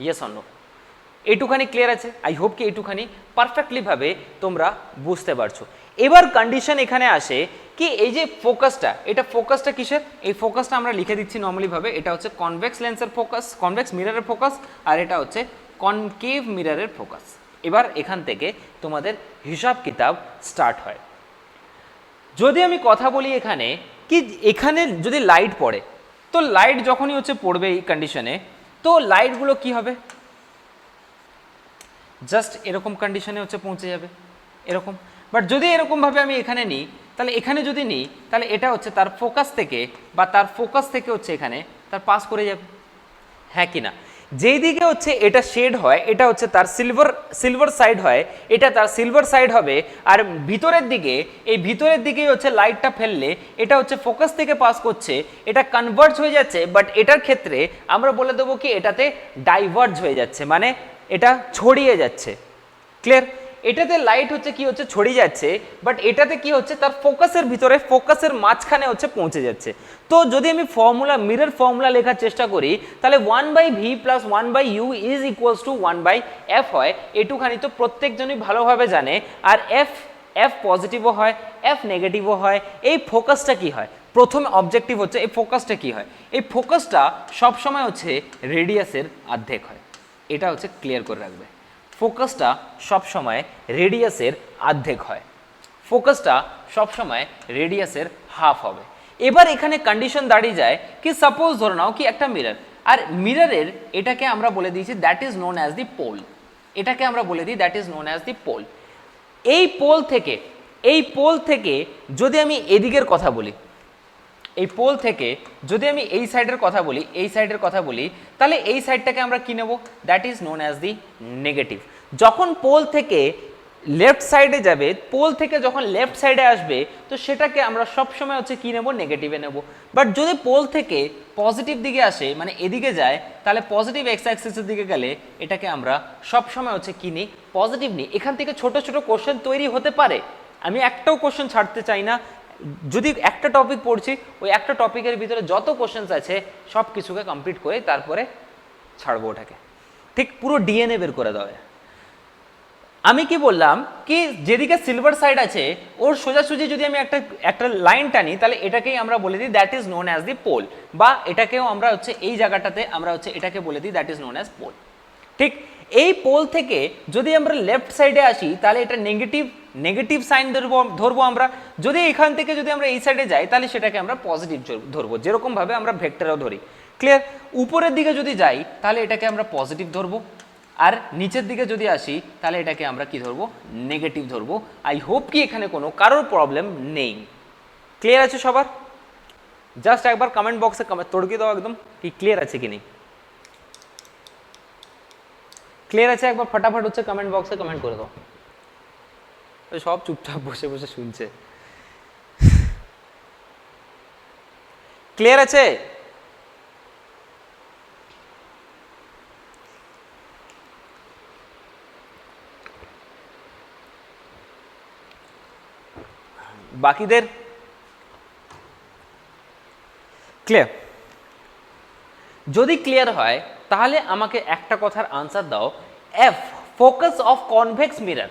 Yes or no? এইটুখানি ক্লিয়ার আছে? আই হোপ কি এইটুখানি পারফেক্টলি ভাবে তোমরা বুঝতে পারছো। এবার কন্ডিশন এখানে আসে কি এই যে ফোকাসটা, এটা ফোকাসটা কিসের? এই ফোকাসটা আমরা লিখে দিচ্ছি নর্মালি ভাবে, এটা হচ্ছে কনভেক্স লেন্সের ফোকাস, কনভেক্স মিররের ফোকাস, আর এটা হচ্ছে কনকেভ মিররের ফোকাস। এবার এখান থেকে তোমাদের হিসাব কিতাব স্টার্ট হয়। যদি আমি কথা বলি এখানে কি এখানে যদি লাইট পড়ে, তো লাইট যখনই হচ্ছে পড়বে এই কন্ডিশনে, তো লাইটগুলো কি হবে? জাস্ট এরকম কন্ডিশনে হচ্ছে পৌঁছে যাবে এরকম। বাট যদি এরকমভাবে আমি এখানে নিই, তাহলে এখানে যদি নিই তাহলে এটা হচ্ছে তার ফোকাস থেকে বা তার ফোকাস থেকে হচ্ছে এখানে তার পাস করে যাবে, হ্যাঁ কি না? যেই দিকে হচ্ছে এটা শেড হয় এটা হচ্ছে তার সিলভার সাইড হয়, এটা তার সিলভার সাইড হবে। আর ভিতরের দিকে, এই ভিতরের দিকেই হচ্ছে লাইটটা ফেললে এটা হচ্ছে ফোকাস থেকে পাস করছে, এটা কনভার্জ হয়ে যাচ্ছে। বাট এটার ক্ষেত্রে আমরা বলে দেবো কি এটাতে ডাইভার্জ হয়ে যাচ্ছে, মানে এটা ছড়িয়ে যাচ্ছে। ক্লিয়ার? এটাতে লাইট হচ্ছে কি হচ্ছে ছড়িয়ে যাচ্ছে, বাট এটাতে কি হচ্ছে তার ফোকাসের ভিতরে, ফোকাসের মাঝখানে হচ্ছে পৌঁছে যাচ্ছে। তো যদি আমি ফর্মুলা, মিরর ফর্মুলা লেখার চেষ্টা করি, তাহলে 1/v plus 1/u is equals two 1/f হয়। এটুখানি তো প্রত্যেকজনই ভালোভাবে জানে। আর এফ পজিটিভও হয়, এফ নেগেটিভও হয়। এই ফোকাসটা কি হয়, প্রথম অবজেক্টিভ হচ্ছে এই ফোকাসটা কি হয়, এই ফোকাসটা সবসময় হচ্ছে রেডিয়াসের অর্ধেক হয়। এটা হচ্ছে ক্লিয়ার করে রাখবে, ফোকাসটা সবসময় রেডিয়াসের অর্ধেক হয়, ফোকাসটা সবসময় রেডিয়াসের হাফ হবে। এবার এখানে কন্ডিশন দাঁড়িয়ে যায় কি সাপোজ ধরে নাও কি একটা মিরর, আর মিররের এটাকে আমরা বলে দিয়েছি that is known as the pole, এটাকে আমরা বলে দিই that is known as the pole. এই পোল থেকে যদি আমি এদিকের কথা বলি, এই পোল থেকে যদি আমি এই সাইডের কথা বলি, এই সাইডের কথা বলি, তাহলে এই সাইডটাকে আমরা কি নেব, that is known as the negative. যখন পোল থেকে লেফট সাইডে যাবে, পোল থেকে যখন লেফট সাইডে আসবে, তো সেটাকে আমরা সবসময় হচ্ছে কি নেব, নেগেটিভে নেব। বাট যদি পোল থেকে পজিটিভ দিকে আসে, মানে এদিকে যায়, তাহলে পজিটিভ এক্স অ্যাক্সিসের দিকে গেলে এটাকে আমরা সবসময় হচ্ছে কি নিই, পজিটিভ নিই। এখান থেকে ছোট ছোট কোশ্চেন তৈরি হতে পারে, আমি একটাও কোশ্চেন ছাড়তে চাই না। যদি একটা টপিক পড়ছি, ওই একটা টপিকের ভিতরে যত কোশ্চেন্স আছে সব কিছুকে কমপ্লিট করে তারপরে ছাড়বো ওটাকে, ঠিক পুরো ডিএনএ বের করে দেওয়া। আমি কি বললাম কি যেদিকে সিলভার সাইড আছে ওর সোজাসুজি যদি আমি একটা লাইন টানি, তাহলে এটাকেই আমরা বলে দিই that is known as the pole, বা এটাকেও আমরা হচ্ছে এই জায়গাটাতে আমরা হচ্ছে এটাকে বলে দিই that is known as pole. ঠিক এই পোল থেকে যদি আমরা লেফট সাইডে আসি, তাহলে এটা নেগেটিভ সাইন ধরবো আমরা। যদি এখান থেকে যদি আমরা এই সাইডে যাই, তাহলে সেটাকে আমরা পজিটিভ ধরবো, যেরকমভাবে আমরা ভেক্টরও ধরি। ক্লিয়ার? উপরের দিকে যদি যাই তাহলে এটাকে আমরা পজিটিভ ধরবো, আর নিচের দিকে যদি আসি তাহলে এটাকে আমরা কি ধরবো, নেগেটিভ ধরবো। আই হোপ কি এখানে কোনো কারোর প্রবলেম নেই। ক্লিয়ার আছে সবার? জাস্ট একবার কমেন্ট বক্সে তড়কিয়ে দাও একদম কি ক্লিয়ার আছে কি নেই। ক্লিয়ার আছে? একবার ফটাফট হচ্ছে কমেন্ট বক্সে কমেন্ট করে দাও। সব চুপচাপ বসে বসে শুনছে। ক্লিয়ার আছে? বাকিদের ক্লিয়ার? যদি ক্লিয়ার হয় তাহলে আমাকে একটা কথার আনসার দাও, F focus of convex mirror.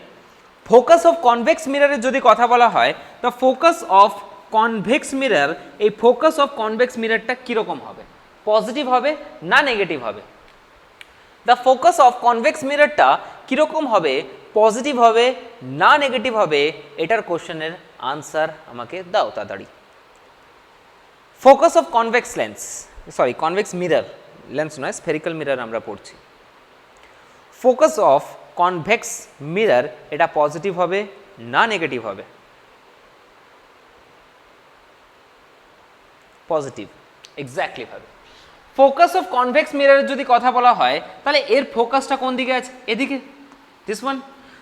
Focus of convex মিররের যদি কথা বলা হয়, তো ফোকাস অফ কনভেক্স মিরর, এই ফোকাস অফ কনভেক্স মিররটা কীরকম হবে, পজিটিভ হবে না নেগেটিভ হবে? দ্য ফোকাস অফ কনভেক্স মিররটা কীরকম হবে, পজিটিভ হবে না নেগেটিভ হবে? এটার কোশ্চেনের আনসার আমাকে দাও তাড়াতাড়ি। Focus of convex lens, sorry convex mirror, lens নয় স্ফেরিক্যাল মিরর আমরা পড়ছি। ফোকাস অফ কনভেক্স মিরর এটা পজিটিভ হবে না নেগেটিভ হবে? পজিটিভ, এক্স্যাক্টলি ভাবে। ফোকাস অফ কনভেক্স মিররের যদি কথা বলা হয়, তাহলে এর ফোকাসটা কোন দিকে আছে, এদিকে, দিস ওয়ান।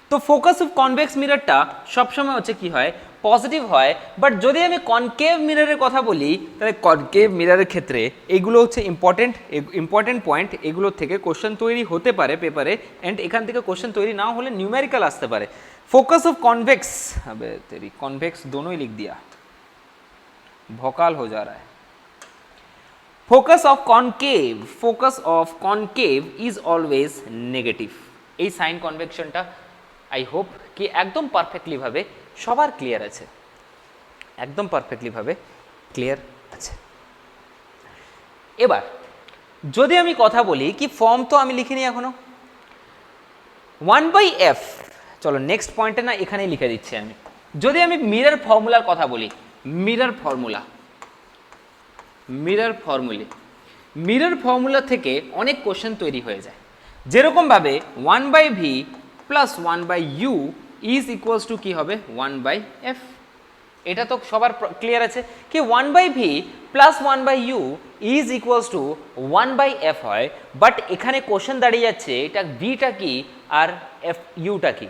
তো ফোকাস অফ কনভেক্স মিররটা সবসময় হচ্ছে কি হয়, পজিটিভ হয়। বাট যদি আমি কনকেভ মিররের কথা বলি, তাহলে কনকেভ মিররের ক্ষেত্রে এগুলো হচ্ছে ইম্পর্টেন্ট পয়েন্ট, এগুলো থেকে কোশ্চেন তৈরি হতে পারে পেপারে, অ্যান্ড এখান থেকে কোশ্চেন তৈরি না হলে নিউমেরিক্যাল আসতে পারে। फोकस ऑफ कॉन्वेक्स, अबे तेरी कॉन्वेक्स दोनों ही लिख दिया, भोकाल हो जा रहा है। Focus of concave is always negative. এই সাইন কনভেকশনটা আই হোপ কি একদম পারফেক্টলি ভাবে সবার ক্লিয়ার আছে, একদম পারফেক্টলি ভাবে ক্লিয়ার আছে। এবার যদি আমি কথা বলি কি ফর্ম তো আমি লিখিনি এখনো, 1/f, চলো নেক্সট পয়েন্টে না এখানেই লিখে দিচ্ছি আমি। যদি আমি মিরর ফর্মুলার কথা বলি, মিরর ফর্মুলা থেকে অনেক কোশ্চেন তৈরি হয়ে যায়। যেরকমভাবে 1/v plus 1/u is equals to কী হবে 1/f। এটা তো সবার ক্লিয়ার আছে কি 1/v plus 1/u is equals two 1/f হয়, বাট এখানে কোশ্চেন দাঁড়িয়ে যাচ্ছে এটা ভিটা কি আর ইউটা কি,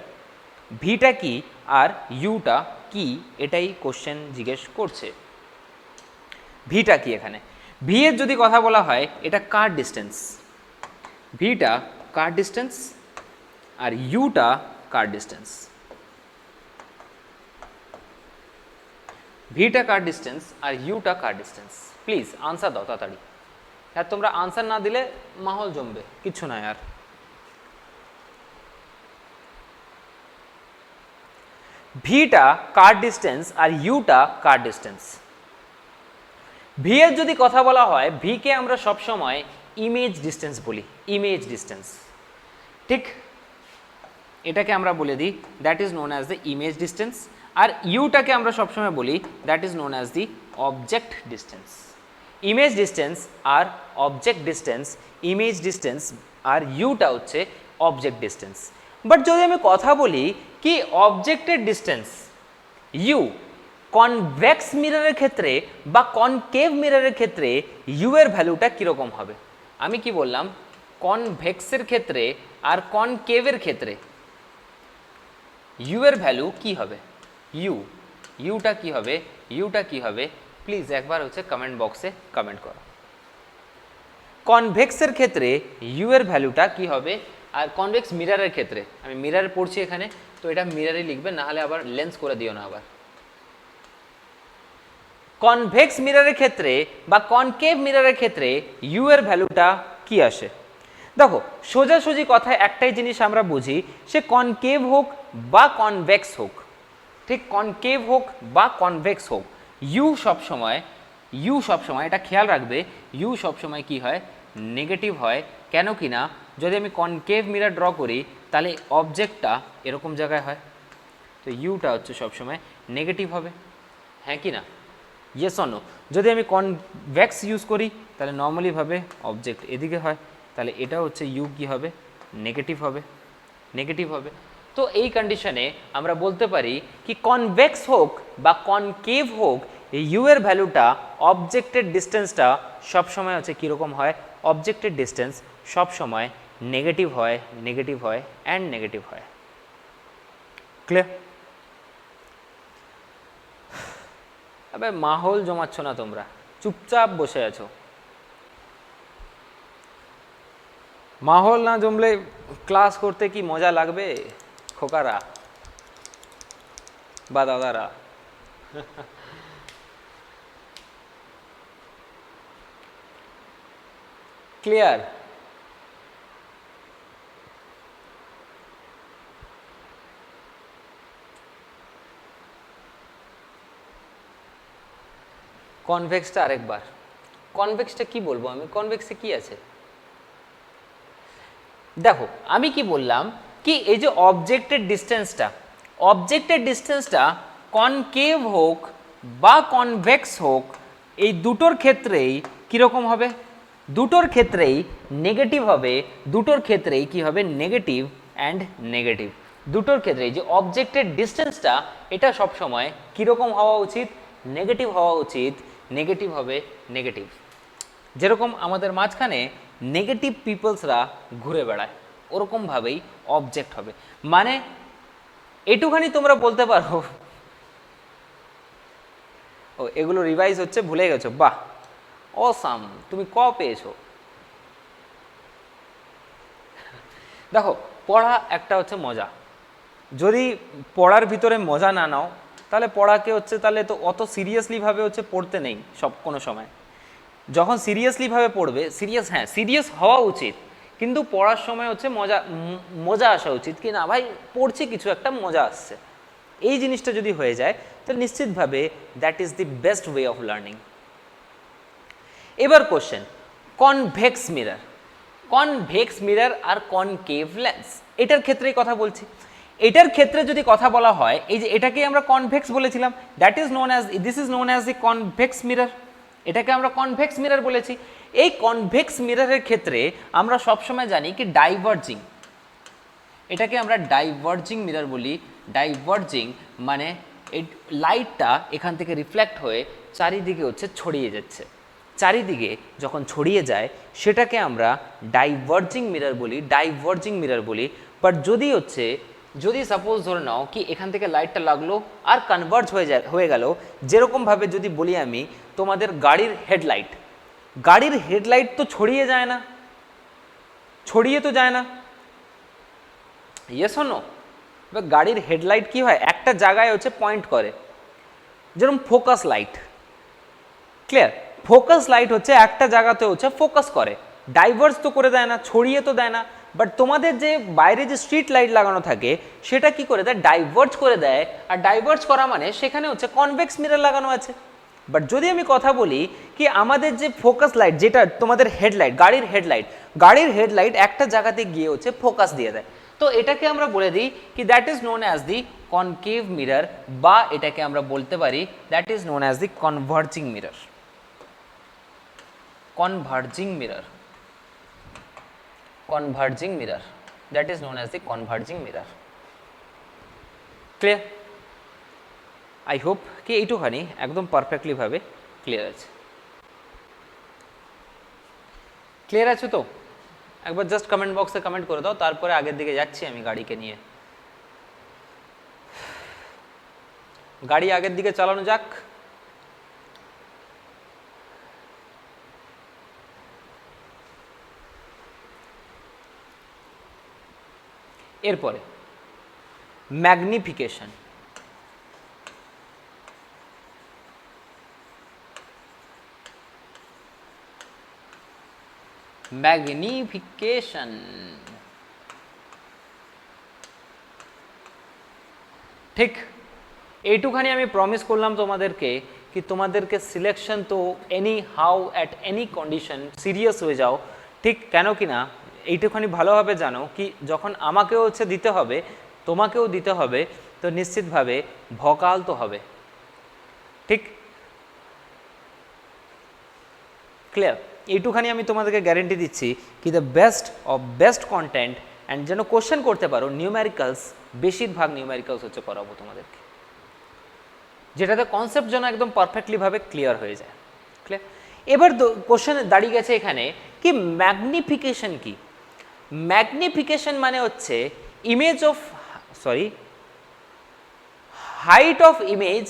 ভিটা কি আর ইউটা কি, এটাই কোশ্চেন জিজ্ঞেস করছে। ভিটা কি এখানে, ভি এর যদি কথা বলা হয় এটা কার ডিস্টেন্স, ভিটা কার ডিস্টেন্স আর ইউটা কার ডিস্টেন্স, ভিটা কার ডিস্টেন্স আর ইউটা কার ডিস্টেন্স। প্লিজ আনসার দাও তাড়াতাড়ি, আর তোমরা আনসার না দিলে মাহল জমবে, কিচ্ছু না আর। ভিটা কার ডিস্টেন্স আর ইউটা কার ডিস্টেন্স। ভি এর যদি কথা বলা হয়, ভি কে আমরা সবসময় ইমেজ ডিস্টেন্স বলি, ইমেজ ডিস্টেন্স, ঠিক এটাকে আমরা বলে দিই that is known as the image distance. আর ইউটাকে আমরা সবসময় বলি that is known as the object distance. Image distance আর অবজেক্ট ডিস্টেন্স, ইমেজ ডিস্টেন্স আর ইউটা হচ্ছে অবজেক্ট ডিস্টেন্স। বাট যদি আমি কথা বলি কি অবজেক্টের ডিস্টেন্স ইউ কনভেক্স মিররের ক্ষেত্রে বা কনকেভ মিররের ক্ষেত্রে ইউ এর ভ্যালুটা কীরকম হবে, আমি কি বললাম কনভেক্সের ক্ষেত্রে আর কনকেভের ক্ষেত্রে ইউ এর ভ্যালু কি হবে, ইউটা কি হবে, ইউটা কি হবে, প্লিজ একবার হচ্ছে কমেন্ট বক্সে কমেন্ট করো। কনভেক্সের ক্ষেত্রে ইউ এর ভ্যালুটা কি হবে, আর কনভেক্স মিররের ক্ষেত্রে, আমি মিরর পড়ছি এখানে তো এটা মিররে লিখবে, না হলে আবার লেন্স করে দিও না আবার। কনভেক্স মিররের ক্ষেত্রে বা কনকেভ মিররের ক্ষেত্রে ইউ এর ভ্যালুটা কি আসে, দেখো সোজাসুজি কথায় একটাই জিনিস আমরা বুঝি, সে কনকেভ হোক বা কনভেক্স হোক, ঠিক কনকেভ হোক বা কনভেক্স হোক, ইউ সবসময় এটা খেয়াল রাখবে, ইউ সবসময় কি হয় নেগেটিভ হয়। কেন কি না, যদি আমি কনকেভ মিরর ড্র করি তাহলে অবজেক্টটা এরকম জায়গায় হয়, তো ইউটা হচ্ছে সবসময় নেগেটিভ হবে, হ্যাঁ কি না, ইয়েস অর নো। যদি আমি কনভেক্স ইউজ করি তাহলে নর্মালিভাবে অবজেক্ট এদিকে হয়, তাহলে এটা হচ্ছে ইউ কি হবে নেগেটিভ হবে, নেগেটিভ হবে। তো এই কন্ডিশনে আমরা বলতে পারি কি কনভেক্স হোক বা কনকেভ হোক, এই ইউ এর ভ্যালুটা অবজেক্টের ডিস্টেন্সটা সবসময় হচ্ছে কীরকম হয়, অবজেক্টের ডিস্টেন্স সবসময় নেগেটিভ হয়, নেগেটিভ হয় অ্যান্ড নেগেটিভ হয়। ক্লিয়ার? আবে মাহল জমাচ্ছ না তোমরা, চুপচাপ বসে আছো। মাহল না জমলে ক্লাস করতে কি মজা লাগবে খোকারা বা দাদারা? ক্লিয়ার? কনভেক্সটা আরেকবার, কনভেক্সটা কি বলবো আমি, কনভেক্সে কি আছে দেখো, আমি কি বললাম কি এই যে অবজেক্টের ডিস্টেন্সটা কনকেভ হোক বা কনভেক্স হোক, এই দুটোর ক্ষেত্রেই কীরকম হবে, দুটোর ক্ষেত্রেই নেগেটিভ হবে, দুটোর ক্ষেত্রেই কি হবে নেগেটিভ অ্যান্ড নেগেটিভ, দুটোর ক্ষেত্রেই যে অবজেক্টের ডিস্টেন্সটা এটা সবসময় কীরকম হওয়া উচিত, নেগেটিভ হওয়া উচিত, নেগেটিভ হবে নেগেটিভ। যেরকম আমাদের মাঝখানে নেগেটিভ পিপলসরা ঘুরে বেড়ায় ওরকমভাবেই অবজেক্ট হবে, মানে এটুখানি তোমরা বলতে পারো ও এগুলো রিভাইজ হচ্ছে ভুলে গেছো, বাহ অসাম, তুমি ক পেয়েছো। দেখো পড়া একটা হচ্ছে মজা, যদি পড়ার ভিতরে মজা না নাও তাহলে পড়াকে হচ্ছে তাহলে তো অত সিরিয়াসলিভাবে হচ্ছে পড়তে নেই সব কোনো সময়। যখন সিরিয়াসলিভাবে পড়বে, হ্যাঁ সিরিয়াস হওয়া উচিত, কিন্তু পড়ার সময় হচ্ছে মজা আসা উচিত, কি না ভাই পড়ছি কিছু একটা মজা আসছে, এই জিনিসটা যদি হয়ে যায় তাহলে নিশ্চিতভাবে that is the best way of learning. এবার কোশ্চেন, কনভেক্স মিরর আর কনকেভ লেন্স, এটার ক্ষেত্রেই কথা বলছি। এটার ক্ষেত্রে যদি কথা বলা হয়, এই যে এটাকেই আমরা কনভেক্স বলেছিলাম, this is known as the convex mirror, এটাকে আমরা কনভেক্স মিরর বলেছি। এই কনভেক্স মিররের ক্ষেত্রে আমরা সবসময় জানি কি এটাকে আমরা ডাইভার্জিং মিরর বলি। ডাইভার্জিং মানে এই লাইটটা এখান থেকে রিফ্লেক্ট হয়ে চারিদিকে হচ্ছে ছড়িয়ে যাচ্ছে, চারিদিকে যখন ছড়িয়ে যায় সেটাকে আমরা ডাইভার্জিং মিরর বলি, ডাইভার্জিং মিরর বলি। বাট যদি সাপোজ ধরে নাও কি এখান থেকে লাইটটা লাগলো আর কনভার্জ হয়ে গেল, যেরকমভাবে যদি বলি আমি তোমাদের গাড়ির হেডলাইট তো ছড়িয়ে যায় না, ছড়িয়ে তো যায় না, ইয়েস অর নো? এবার গাড়ির হেডলাইট কি হয়, একটা জায়গায় হচ্ছে পয়েন্ট করে, যেরকম focus light, clear? Focus light হচ্ছে একটা জায়গাতে হচ্ছে ফোকাস করে, ডাইভার্স তো করে দেয় না, ছড়িয়ে তো দেয় না। বাট তোমাদের যে বাইরে যে স্ট্রিট লাইট লাগানো থাকে সেটা কি করে দেয়, ডাইভার্জ করে দেয়। আর ডাইভার্জ করা মানে সেখানে হচ্ছে কনভেক্স মিরর লাগানো আছে। বাট যদি আমি কথা বলি কি আমাদের যে ফোকাস লাইট, যেটা তোমাদের হেডলাইট, গাড়ির হেডলাইট একটা জায়গাতে গিয়ে হচ্ছে ফোকাস দিয়ে দেয়, তো এটাকে আমরা বলে দিই কি that is known as the concave mirror, বা এটাকে আমরা বলতে পারি that is known as the converging mirror. converging mirror, that is known as the converging mirror. Clear? I hope কি এইটুখানি একদম পারফেক্টলি ভাবে ক্লিয়ার আছে। ক্লিয়ার আছে তো? একবার জাস্ট কমেন্ট বক্সে কমেন্ট করে দাও, তারপরে আগের দিকে যাচ্ছি আমি গাড়িকে নিয়ে। গাড়ি আগের দিকে চালানো যাক। এরপরে ম্যাগনিফিকেশন। ম্যাগনিফিকেশন ঠিক এইটুখানি আমি প্রমিস করলাম তোমাদেরকে কি তোমাদেরকে সিলেকশন তো any how at any condition serious হয়ে যাও, ঠিক? কেন কি না এইটুখানি ভালোভাবে জানো কি যখন আমাকেও হচ্ছে দিতে হবে, তোমাকেও দিতে হবে, তো নিশ্চিতভাবে ভকাল তো হবে, ঠিক? ক্লিয়ার? এইটুখানি আমি তোমাদেরকে গ্যারেন্টি দিচ্ছি কি the best of best content and যেন কোশ্চেন করতে পারো নিউমেরিক্যালস, বেশিরভাগ নিউমেরিক্যালস হচ্ছে করাবো তোমাদেরকে, যেটাতে কনসেপ্ট যেন একদম পারফেক্টলিভাবে ক্লিয়ার হয়ে যায়। ক্লিয়ার? এবার কোশ্চেন দাঁড়িয়ে গেছে এখানে কি ম্যাগনিফিকেশন কি? ম্যাগনিফিকেশন মানে হচ্ছে হাইট অফ ইমেজ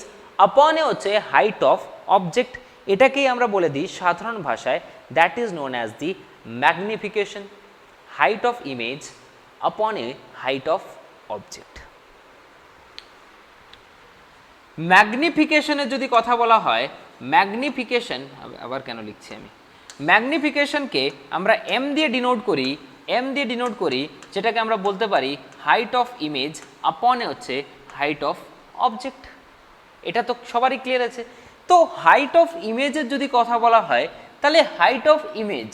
আপন এ হচ্ছে হাইট অফ অবজেক্ট, এটাকেই আমরা বলে দিই সাধারণ ভাষায় that is known as the magnification. Height of image upon A height of object. ম্যাগনিফিকেশনের যদি কথা বলা হয়, ম্যাগনিফিকেশন আবার কেন লিখছি আমি, ম্যাগনিফিকেশনকে আমরা এম দিয়ে ডিনোট করি, যেটাকে আমরা বলতে পারি হাইট অফ ইমেজ আপন এ হচ্ছে হাইট অফ অবজেক্ট। এটা তো সবারই ক্লিয়ার আছে। তো হাইট অফ ইমেজের যদি কথা বলা হয় তাহলে হাইট অফ ইমেজ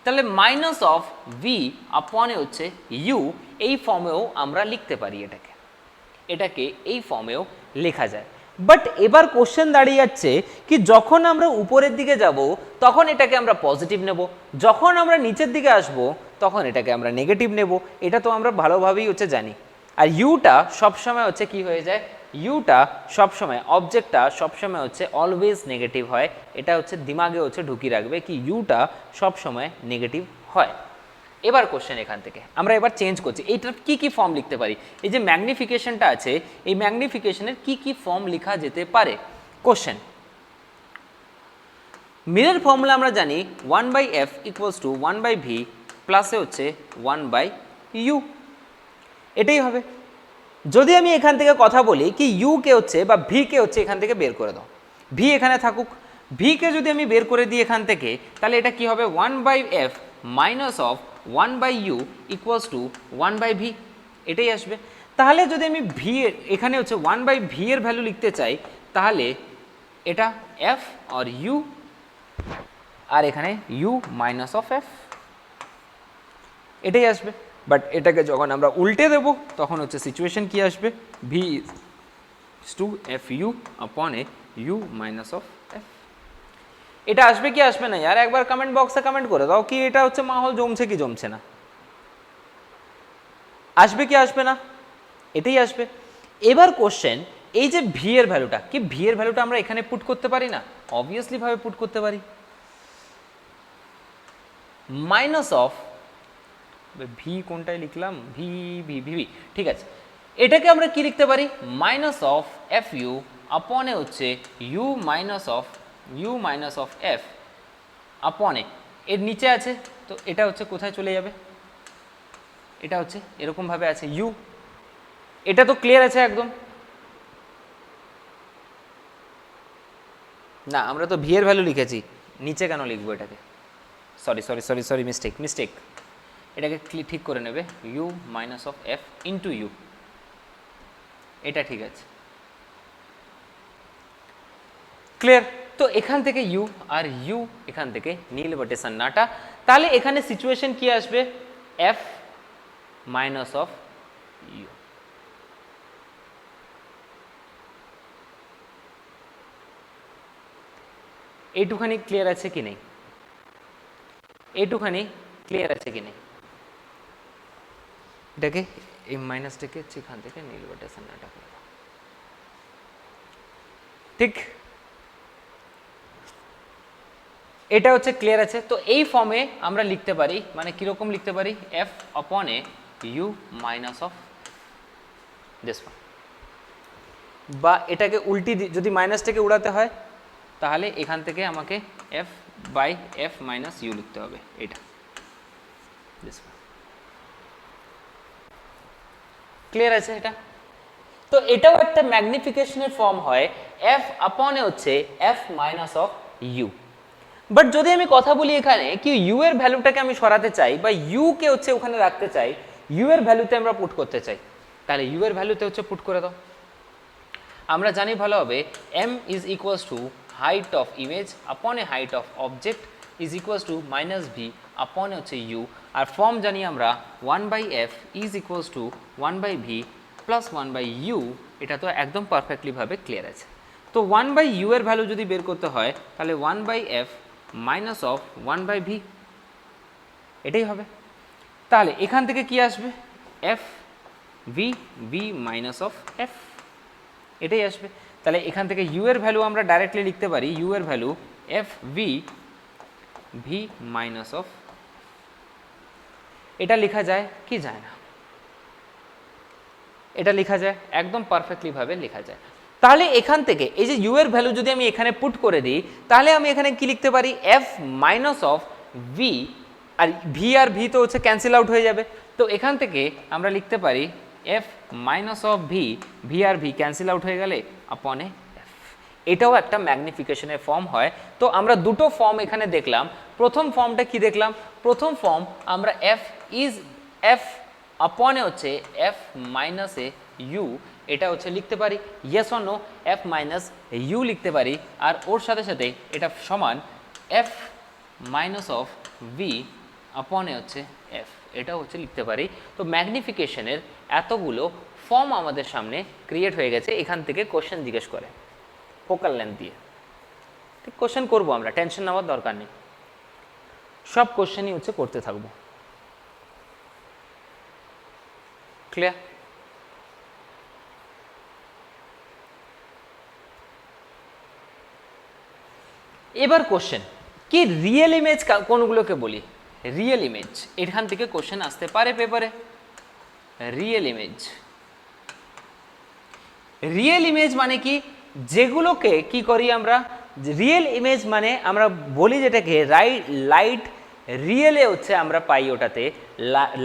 তাহলে মাইনাস অফ ভি আপন এ হচ্ছে ইউ, এই ফর্মেও আমরা লিখতে পারি, এটাকে এই ফর্মেও লেখা যায়। বাট এবার কোশ্চেন দাঁড়িয়ে যাচ্ছে কি যখন আমরা উপরের দিকে যাব তখন এটাকে আমরা পজিটিভ নেব, যখন আমরা নিচের দিকে আসব তখন এটাকে আমরা নেগেটিভ নেব, এটা তো আমরা ভালোভাবেই হচ্ছে জানি। আর ইউটা সবসময় হচ্ছে কি হয়ে যায়, ইউটা সবসময় অবজেক্টটা সবসময় হচ্ছে অলওয়েজ নেগেটিভ হয়, এটা হচ্ছে দিমাগে হচ্ছে ঢুকিয়ে রাখবে কি ইউটা সবসময় নেগেটিভ হয়। এবার কোশ্চেন এখান থেকে আমরা এবার চেঞ্জ করছি, এইটার কি কি ফর্ম লিখতে পারি, এই যে ম্যাগনিফিকেশনটা আছে এই ম্যাগনিফিকেশনের কি কি ফর্ম লেখা যেতে পারে। কোশ্চেন মিরর ফর্মুলা আমরা জানি 1/f ইকুয়ালস টু 1/v প্লাসে হচ্ছে 1/u, এটাই হবে। যদি আমি এখান থেকে কথা বলি কি ইউ কে হচ্ছে বা ভি কে হচ্ছে এখান থেকে বের করে দাও, ভি এখানে থাকুক, ভি কে যদি আমি বের করে দিই এখান থেকে তাহলে এটা কি হবে 1/f minus of 1/u equals to 1/v, এটাই আসবে। তাহলে যদি আমি ভি এখানে হচ্ছে 1/v এর ভ্যালু লিখতে চাই তাহলে এটা f আর u, আর এখানে u মাইনাস অফ f, এটাই আসবে। বাট এটাকে যখন আমরা উল্টে দেব তখন হচ্ছে সিচুয়েশন কি আসবে, v is to fu upon a u minus of f। এটা আসবে কি আসবে না यार, একবার কমেন্ট বক্সে কমেন্ট করে দাও কি এটা হচ্ছে মাহল জমছে কি জমছে না। আসবে কি আসবে না? এটাই আসবে। এবার কোশ্চেন, এই যে ভি এর ভ্যালুটা, কি ভি এর ভ্যালুটা আমরা এখানে পুট করতে পারি না? অবভিয়াসলি ভাবে পুট করতে পারি। মাইনাস অফ ভি, কোনটায় লিখলাম, ভি ভি ভি ভি, ঠিক আছে। এটাকে আমরা কি লিখতে পারি? মাইনাস অফ এফ ইউ আপন এ হচ্ছে you minus of F upon এ, এর নিচে আছে, তো এটা হচ্ছে কোথায় চলে যাবে? এটা হচ্ছে এরকমভাবে আছে ইউ। এটা তো ক্লিয়ার আছে একদম? না, আমরা তো ভি এর ভ্যালু লিখেছি, নিচে কেন লিখবো এটাকে? Sorry mistake. এটাকে ঠিক করে নেবে, u minus of f into u, এটা ঠিক আছে, ক্লিয়ার? তো এখান থেকে ইউ আর ইউ এখান থেকে নীল বটে সন্নাটা, তাহলে এখানে সিচুয়েশন কি আসবে? F minus of U. এইটুখানি ক্লিয়ার আছে কি নেই? এইটুখানি ক্লিয়ার আছে কি নেই? এটাকে এই মাইনাসটাকে এখান থেকে নীল বটে সন্নাটা করে দাও, ঠিক? এটা হচ্ছে ক্লিয়ার আছে। তো এই ফর্মে আমরা লিখতে পারি, মানে কিরকম লিখতে পারি? F upon A you minus of this one, বা এটাকে উল্টি যদি মাইনাসটাকে উড়াতে হয় তাহলে এখান থেকে আমাকে f by f minus u লিখতে হবে, এটা দিস ওয়ান, ক্লিয়ার আছে এটা? তো এটাও একটা ম্যাগনিফিকেশনের ফর্ম হয়, এফ আপন এ হচ্ছে f minus of u. But যদি আমি কথা বলি এখানে কি ইউ এর ভ্যালুটাকে আমি সরাতে চাই, বা ইউ কে হচ্ছে ওখানে রাখতে চাই, ইউ এর ভ্যালুতে আমরা পুট করতে চাই, তাহলে ইউ এর ভ্যালুতে হচ্ছে পুট করে দাও। আমরা জানি ভালো হবে m is equals to height of image upon A height of object is equals to minus V upon এ হচ্ছে ইউ, আর ফর্ম জানি আমরা 1/f is equals two 1/v plus 1/u। এটা তো একদম পারফেক্টলি ভাবে ক্লিয়ার আছে। তো 1/u এর ভ্যালু যদি বের করতে হয় তাহলে 1/f মাইনাস অফ 1/v, এটাই হবে। তাহলে এখান থেকে কি আসবে? F V V minus of F, এটাই আসবে। তাহলে এখান থেকে ইউ এর ভ্যালু আমরা ডাইরেক্টলি লিখতে পারি, ইউ এর value F V V minus of, এটা লেখা যায় কি যায় না? এটা লেখা যায়, একদম পারফেক্টলি ভাবে লেখা যায়। তাহলে এখান থেকে এই যে ইউ এর ভ্যালু যদি আমি এখানে পুট করে দিই তাহলে আমি এখানে কি লিখতে পারি? এফ মাইনাস অফ ভি, আর ভি আর ভি তো হচ্ছে ক্যান্সেল আউট হয়ে যাবে, তো এখান থেকে আমরা লিখতে পারি f minus of v, v আর ভি ক্যান্সেল আউট হয়ে গেলে আপন এ এফ। এটাও একটা ম্যাগনিফিকেশনের ফর্ম হয়। তো আমরা দুটো ফর্ম এখানে দেখলাম। প্রথম ফর্মটা কি দেখলাম? প্রথম ফর্ম আমরা এফ ইজ এফ আপন এ হচ্ছে এফ মাইনাস এ ইউ, এটা হচ্ছে লিখতে পারি yes or no, f minus u লিখতে পারি, আর ওর সাথে সাথে এটা সমান F minus of V upon এ হচ্ছে এফ, এটাও হচ্ছে লিখতে পারি। তো ম্যাগনিফিকেশনের এতগুলো ফর্ম আমাদের সামনে ক্রিয়েট হয়ে গেছে। এখান থেকে কোশ্চেন জিজ্ঞেস করে ফোকাল লেন্থ দিয়ে, ঠিক কোশ্চেন করবো আমরা, টেনশন নেওয়ার দরকার নেই, সব কোশ্চেনই হচ্ছে করতে থাকবো, ক্লিয়ার? এবার কোশ্চেন কি রিয়েল ইমেজ কোনগুলোকে বলি? রিয়েল ইমেজ, এখান থেকে কোশ্চেন আসতে পারে পেপারে। রিয়েল ইমেজ, রিয়েল ইমেজ মানে কি? যেগুলোকে কি করি আমরা? রিয়েল ইমেজ মানে আমরা বলি যেটাকে লাইট রিয়েলে হচ্ছে আমরা পাই, ওটাতে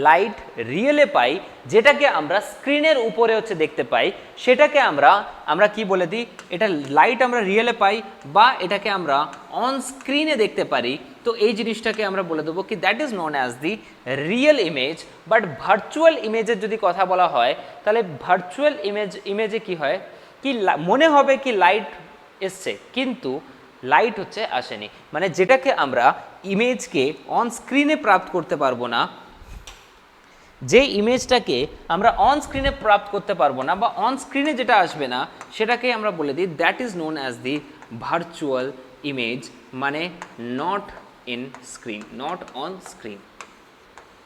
লাইট রিয়েলে পাই, যেটাকে আমরা স্ক্রিনের উপরে হচ্ছে দেখতে পাই, সেটাকে আমরা কি বলে দিই? এটা লাইট আমরা রিয়েলে পাই, বা এটাকে আমরা অন স্ক্রিনে দেখতে পারি। তো এই জিনিসটাকে আমরা বলে দেবো কি that is known as the real image. But virtual ইমেজের যদি কথা বলা হয় তাহলে ভার্চুয়াল ইমেজে কি হয়, কি মনে হবে কি লাইট এসছে, কিন্তু লাইট হচ্ছে আসেনি, মানে যেটাকে আমরা ইমেজকে অন স্ক্রিনে প্রাপ্ত করতে পারবো না, যে ইমেজটাকে আমরা অন স্ক্রিনে প্রাপ্ত করতে পারবো না, বা অন স্ক্রিনে যেটা আসবে না, সেটাকে আমরা বলে দিই that is known as the virtual image, মানে not in screen, not on screen,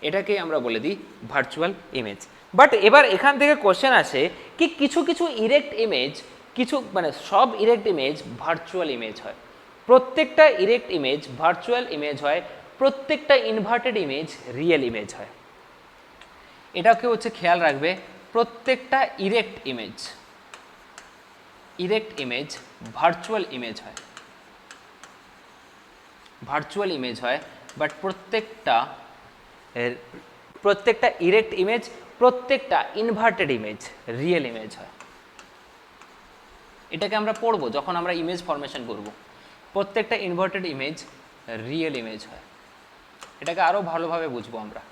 এটাকে আমরা বলে দিই ভার্চুয়াল ইমেজ। বাট এবার এখান থেকে কোশ্চেন আসে কি কিছু কিছু ইরেক্ট ইমেজ, কিছু মানে সব ইরেক্ট ইমেজ ভার্চুয়াল ইমেজ হয়, প্রত্যেকটা ইরেক্ট ইমেজ ভার্চুয়াল ইমেজ হয়, প্রত্যেকটা ইনভার্টেড ইমেজ রিয়েল ইমেজ হয়। এটাকে হচ্ছে খেয়াল রাখবে, প্রত্যেকটা ইরেক্ট ইমেজ ভার্চুয়াল ইমেজ হয়, ভার্চুয়াল ইমেজ হয়, বাট প্রত্যেকটা ইরেক্ট ইমেজ, প্রত্যেকটা ইনভার্টেড ইমেজ রিয়েল ইমেজ হয়। এটাকে আমরা পড়বো যখন আমরা ইমেজ ফরমেশন করব। প্রত্যেকটা ইনভার্টেড ইমেজ রিয়েল ইমেজ হয়, এটাকে আরও ভালোভাবে বুঝবো আমরা।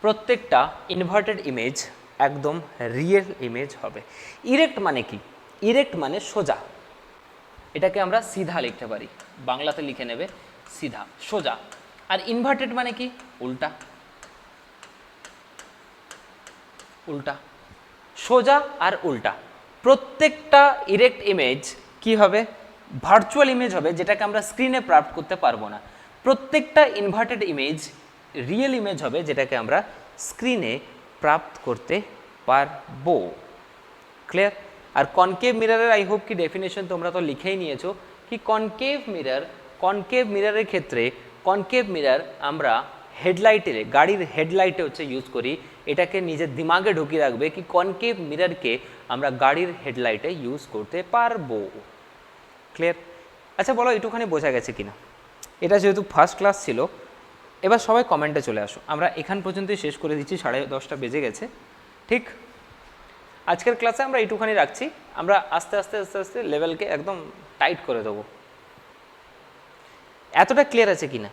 প্রত্যেকটা ইনভার্টেড ইমেজ একদম রিয়েল ইমেজ হবে। ইরেক্ট মানে কি? ইরেক্ট মানে সোজা, এটাকে আমরা সিধা লিখতে পারি, বাংলাতে লিখে নেবে সিধা, সোজা। আর ইনভার্টেড মানে কি? উল্টা, উল্টা, সোজা আর উল্টা। প্রত্যেকটা ইরেক্ট ইমেজ কি হবে? ভার্চুয়াল ইমেজ হবে, যেটাকে আমরা স্ক্রিনে প্রাপ্ত করতে পারবো না। প্রত্যেকটা ইনভার্টেড ইমেজ রিয়েল ইমেজ হবে, যেটাকে আমরা স্ক্রিনে প্রাপ্ত করতে পারবো। ক্লিয়ার? আর কনকেভ মিররের আই হোপ কি ডেফিনেশন তোমরা তো লিখেই নিয়েছো কি কনকেভ মিররের ক্ষেত্রে কনকেভ মিরর আমরা হেডলাইটে, গাড়ির হেডলাইটে হচ্ছে ইউজ করি। এটাকে নিজের দিমাগে ঢুকিয়ে রাখবে কি কনকেভ মিররকে আমরা গাড়ির হেডলাইটে ইউজ করতে পারবো। ক্লিয়ার? আচ্ছা বলো একটুখানি বোঝা গেছে কিনা? এটা যেহেতু ফার্স্ট ক্লাস ছিল, এবার সবাই কমেন্টে চলে আসো। আমরা এখান পর্যন্তই শেষ করে দিচ্ছি, 10:30 বেজে গেছে। ঠিক, আজকের ক্লাসে আমরা এইটুখানি রাখছি। আমরা আস্তে আস্তে আস্তে আস্তে লেভেলকে একদম টাইট করে দেবো। এতটা ক্লিয়ার আছে কিনা?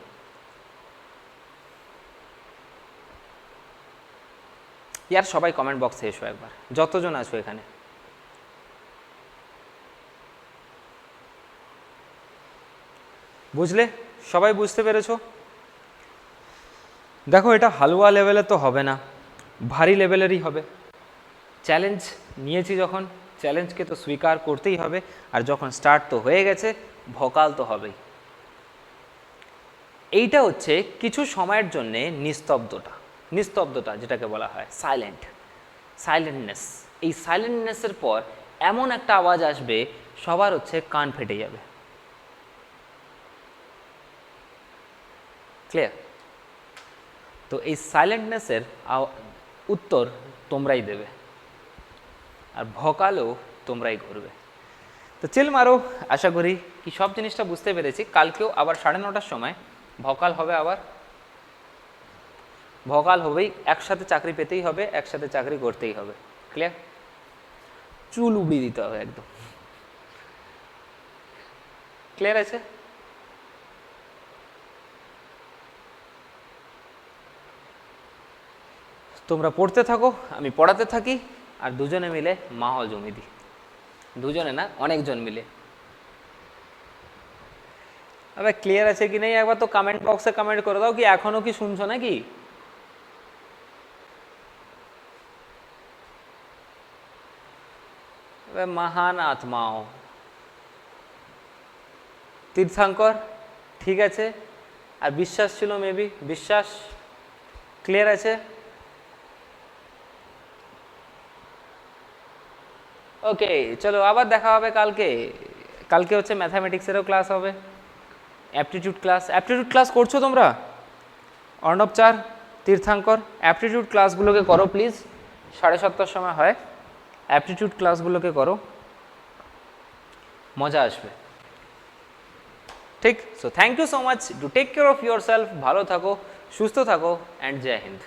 ইয়ার সবাই কমেন্ট বক্সে এসো একবার, যতজন আছো এখানে। বুঝলে? সবাই বুঝতে পেরেছো? দেখো এটা হালুয়া লেভেলে তো হবে না, ভারী লেভেলেরই হবে। চ্যালেঞ্জ নিয়েছি যখন, চ্যালেঞ্জকে তো স্বীকার করতেই হবে। আর যখন স্টার্ট তো হয়ে গেছে, ভোকাল তো হবেই। এইটা হচ্ছে কিছু সময়ের জন্যে নিস্তব্ধতা যেটাকে বলা হয় সাইলেন্টনেস। এই সাইলেন্টনেসের পর এমন একটা আওয়াজ আসবে, সবার হচ্ছে কান ফেটে যাবে। ক্লিয়ার? তো এই সাইলেন্টনেসের উত্তর তোমরাই দেবে, আর ভোকালও তোমরাই করবে। তো চিল মারো। আশা করি কি সব জিনিসটা বুঝতে পেরেছি। কালকেও আবার 9:30টার সময় ভোকাল হবে, আবার ভোকাল হবেই। একসাথে চাকরি পেতেই হবে, একসাথে চাকরি করতেই হবে। ক্লিয়ার? চুল উড়িয়ে দিতে হবে একদম। ক্লিয়ার আছে? তোমরা পড়তে থাকো, আমি পড়াতে থাকি, আর দুজনে মিলে মাহল জমি দিই। দুজনে না, অনেকজন মিলে। আবে ক্লিয়ার আছে কি নেই একবার তো কমেন্ট বক্সে কমেন্ট করে দাও কি এখনো কি শুনছো নাকি? মহান আত্মাও, তীর্থঙ্কর, ঠিক আছে। আর বিশ্বাস ছিল মেবি, বিশ্বাস ক্লিয়ার আছে? ওকে চলো আবার দেখা হবে কালকে। কালকে হচ্ছে ম্যাথামেটিক্সেরও ক্লাস হবে, অ্যাপটিটিউড ক্লাস করছো তোমরা? অর্ণব চার, তীর্থাঙ্কর, অ্যাপটিটিউড ক্লাসগুলোকে করো প্লিজ। 7:30টার সময় হয়, অ্যাপটিটিউড ক্লাসগুলোকে করো, মজা আসবে। ঠিক? So thank you so much, do take care of yourself. ভালো থাকো, সুস্থ থাকো, অ্যান্ড জয় হিন্দ।